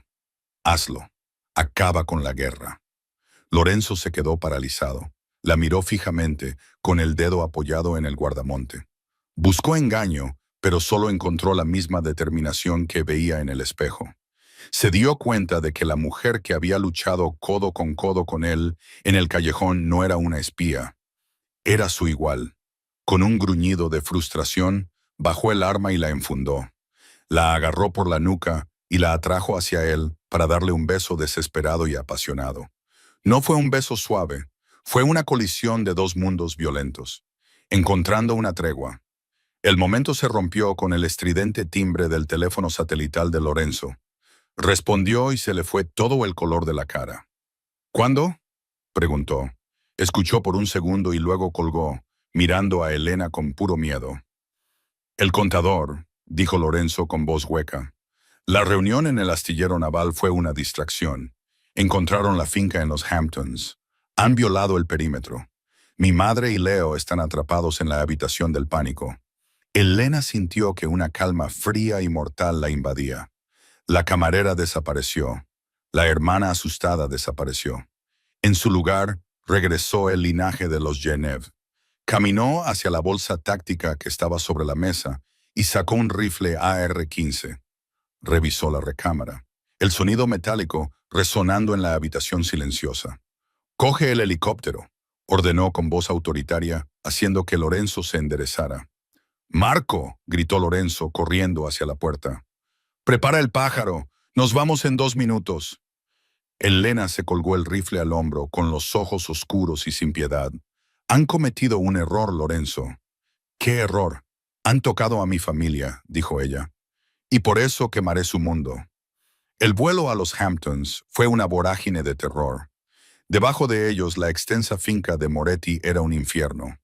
Hazlo. Acaba con la guerra». Lorenzo se quedó paralizado. La miró fijamente, con el dedo apoyado en el guardamonte. Buscó engaño, pero solo encontró la misma determinación que veía en el espejo. Se dio cuenta de que la mujer que había luchado codo con él en el callejón no era una espía. Era su igual. Con un gruñido de frustración, bajó el arma y la enfundó. La agarró por la nuca y la atrajo hacia él para darle un beso desesperado y apasionado. No fue un beso suave, fue una colisión de 2 mundos violentos, encontrando una tregua. El momento se rompió con el estridente timbre del teléfono satelital de Lorenzo. Respondió y se le fue todo el color de la cara. «¿Cuándo?», preguntó. Escuchó por un segundo y luego colgó, mirando a Elena con puro miedo. «El contador», dijo Lorenzo con voz hueca. «La reunión en el astillero naval fue una distracción. Encontraron la finca en los Hamptons. Han violado el perímetro. Mi madre y Leo están atrapados en la habitación del pánico». Elena sintió que una calma fría y mortal la invadía. La camarera desapareció. La hermana asustada desapareció. En su lugar, regresó el linaje de los Genev. Caminó hacia la bolsa táctica que estaba sobre la mesa y sacó un rifle AR-15. Revisó la recámara. El sonido metálico resonando en la habitación silenciosa. «Coge el helicóptero», ordenó con voz autoritaria, haciendo que Lorenzo se enderezara. «Marco», gritó Lorenzo, corriendo hacia la puerta. «Prepara el pájaro. Nos vamos en 2 minutos». Elena se colgó el rifle al hombro, con los ojos oscuros y sin piedad. «Han cometido un error, Lorenzo». «¿Qué error?» «Han tocado a mi familia», dijo ella. «Y por eso quemaré su mundo». El vuelo a los Hamptons fue una vorágine de terror. Debajo de ellos, la extensa finca de Moretti era un infierno.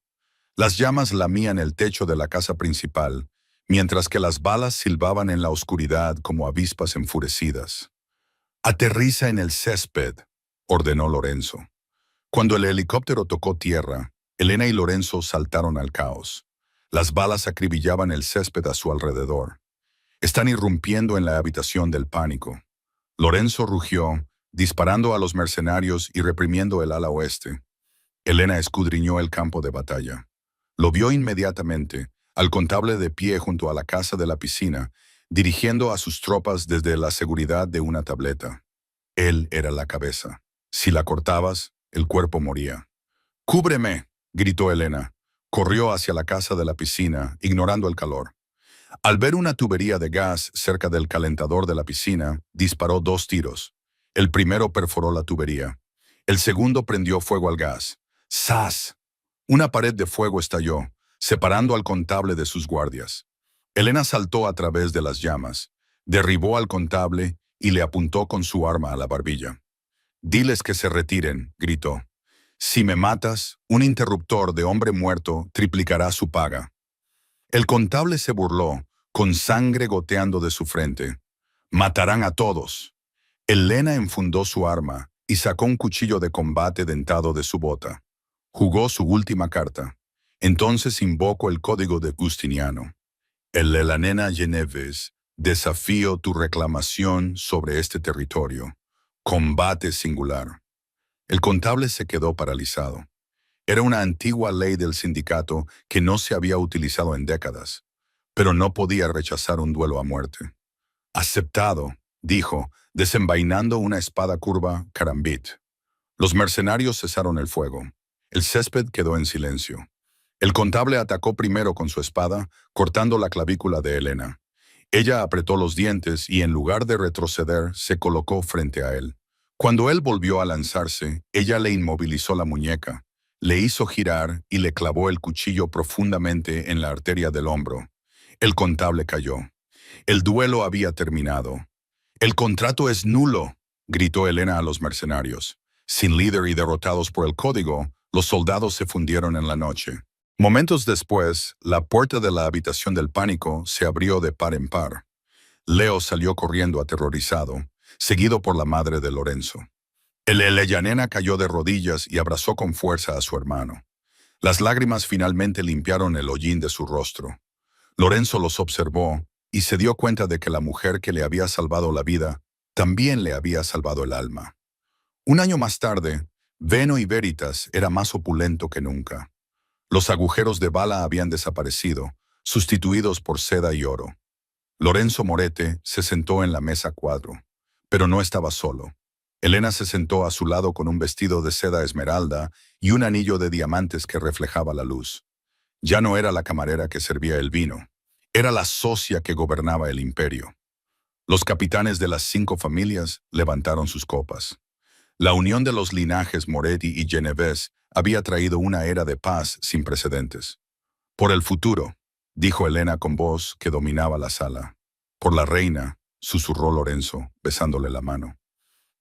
Las llamas lamían el techo de la casa principal, mientras que las balas silbaban en la oscuridad como avispas enfurecidas. «Aterriza en el césped», ordenó Lorenzo. Cuando el helicóptero tocó tierra, Elena y Lorenzo saltaron al caos. Las balas acribillaban el césped a su alrededor. «Están irrumpiendo en la habitación del pánico». Lorenzo rugió, disparando a los mercenarios y reprimiendo el ala oeste. Elena escudriñó el campo de batalla. Lo vio inmediatamente, al contable de pie junto a la casa de la piscina, dirigiendo a sus tropas desde la seguridad de una tableta. Él era la cabeza. Si la cortabas, el cuerpo moría. «¡Cúbreme!», gritó Elena. Corrió hacia la casa de la piscina, ignorando el calor. Al ver una tubería de gas cerca del calentador de la piscina, disparó 2 tiros. El primero perforó la tubería. El segundo prendió fuego al gas. ¡Zas! Una pared de fuego estalló, separando al contable de sus guardias. Elena saltó a través de las llamas, derribó al contable y le apuntó con su arma a la barbilla. «Diles que se retiren», gritó. «Si me matas, un interruptor de hombre muerto triplicará su paga». El contable se burló, con sangre goteando de su frente. «Matarán a todos». Elena enfundó su arma y sacó un cuchillo de combate dentado de su bota. Jugó su última carta. Entonces invocó el código de Justiniano. «El de la nena Geneves, desafío tu reclamación sobre este territorio. Combate singular». El contable se quedó paralizado. Era una antigua ley del sindicato que no se había utilizado en décadas, pero no podía rechazar un duelo a muerte. «Aceptado», dijo, desenvainando una espada curva Karambit. Los mercenarios cesaron el fuego. El césped quedó en silencio. El contable atacó primero con su espada, cortando la clavícula de Elena. Ella apretó los dientes y en lugar de retroceder, se colocó frente a él. Cuando él volvió a lanzarse, ella le inmovilizó la muñeca, le hizo girar y le clavó el cuchillo profundamente en la arteria del hombro. El contable cayó. El duelo había terminado. «El contrato es nulo», gritó Elena a los mercenarios. Sin líder y derrotados por el código, los soldados se fundieron en la noche. Momentos después, la puerta de la habitación del pánico se abrió de par en par. Leo salió corriendo aterrorizado, seguido por la madre de Lorenzo. El Eleyanena cayó de rodillas y abrazó con fuerza a su hermano. Las lágrimas finalmente limpiaron el hollín de su rostro. Lorenzo los observó y se dio cuenta de que la mujer que le había salvado la vida también le había salvado el alma. Un año más tarde, Veno y Veritas era más opulento que nunca. Los agujeros de bala habían desaparecido, sustituidos por seda y oro. Lorenzo Moretti se sentó en la mesa cuadro, pero no estaba solo. Elena se sentó a su lado con un vestido de seda esmeralda y un anillo de diamantes que reflejaba la luz. Ya no era la camarera que servía el vino, era la socia que gobernaba el imperio. Los capitanes de las 5 familias levantaron sus copas. La unión de los linajes Moretti y Geneves había traído una era de paz sin precedentes. «Por el futuro», dijo Elena con voz que dominaba la sala. «Por la reina», susurró Lorenzo, besándole la mano.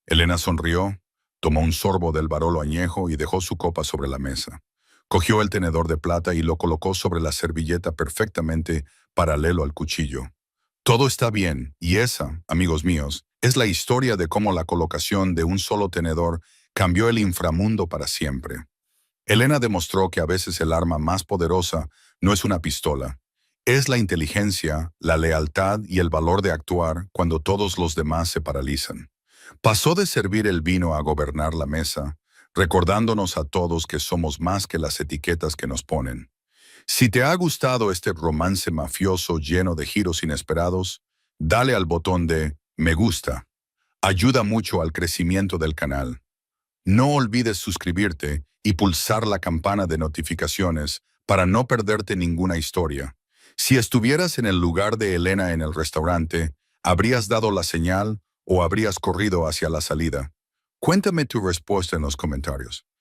Elena sonrió, tomó un sorbo del Barolo añejo y dejó su copa sobre la mesa. Cogió el tenedor de plata y lo colocó sobre la servilleta perfectamente paralelo al cuchillo. Todo está bien, y esa, amigos míos, es la historia de cómo la colocación de un solo tenedor cambió el inframundo para siempre. Elena demostró que a veces el arma más poderosa no es una pistola. Es la inteligencia, la lealtad y el valor de actuar cuando todos los demás se paralizan. Pasó de servir el vino a gobernar la mesa, recordándonos a todos que somos más que las etiquetas que nos ponen. Si te ha gustado este romance mafioso lleno de giros inesperados, dale al botón de me gusta. Ayuda mucho al crecimiento del canal. No olvides suscribirte y pulsar la campana de notificaciones para no perderte ninguna historia. Si estuvieras en el lugar de Elena en el restaurante, ¿habrías dado la señal o habrías corrido hacia la salida? Cuéntame tu respuesta en los comentarios.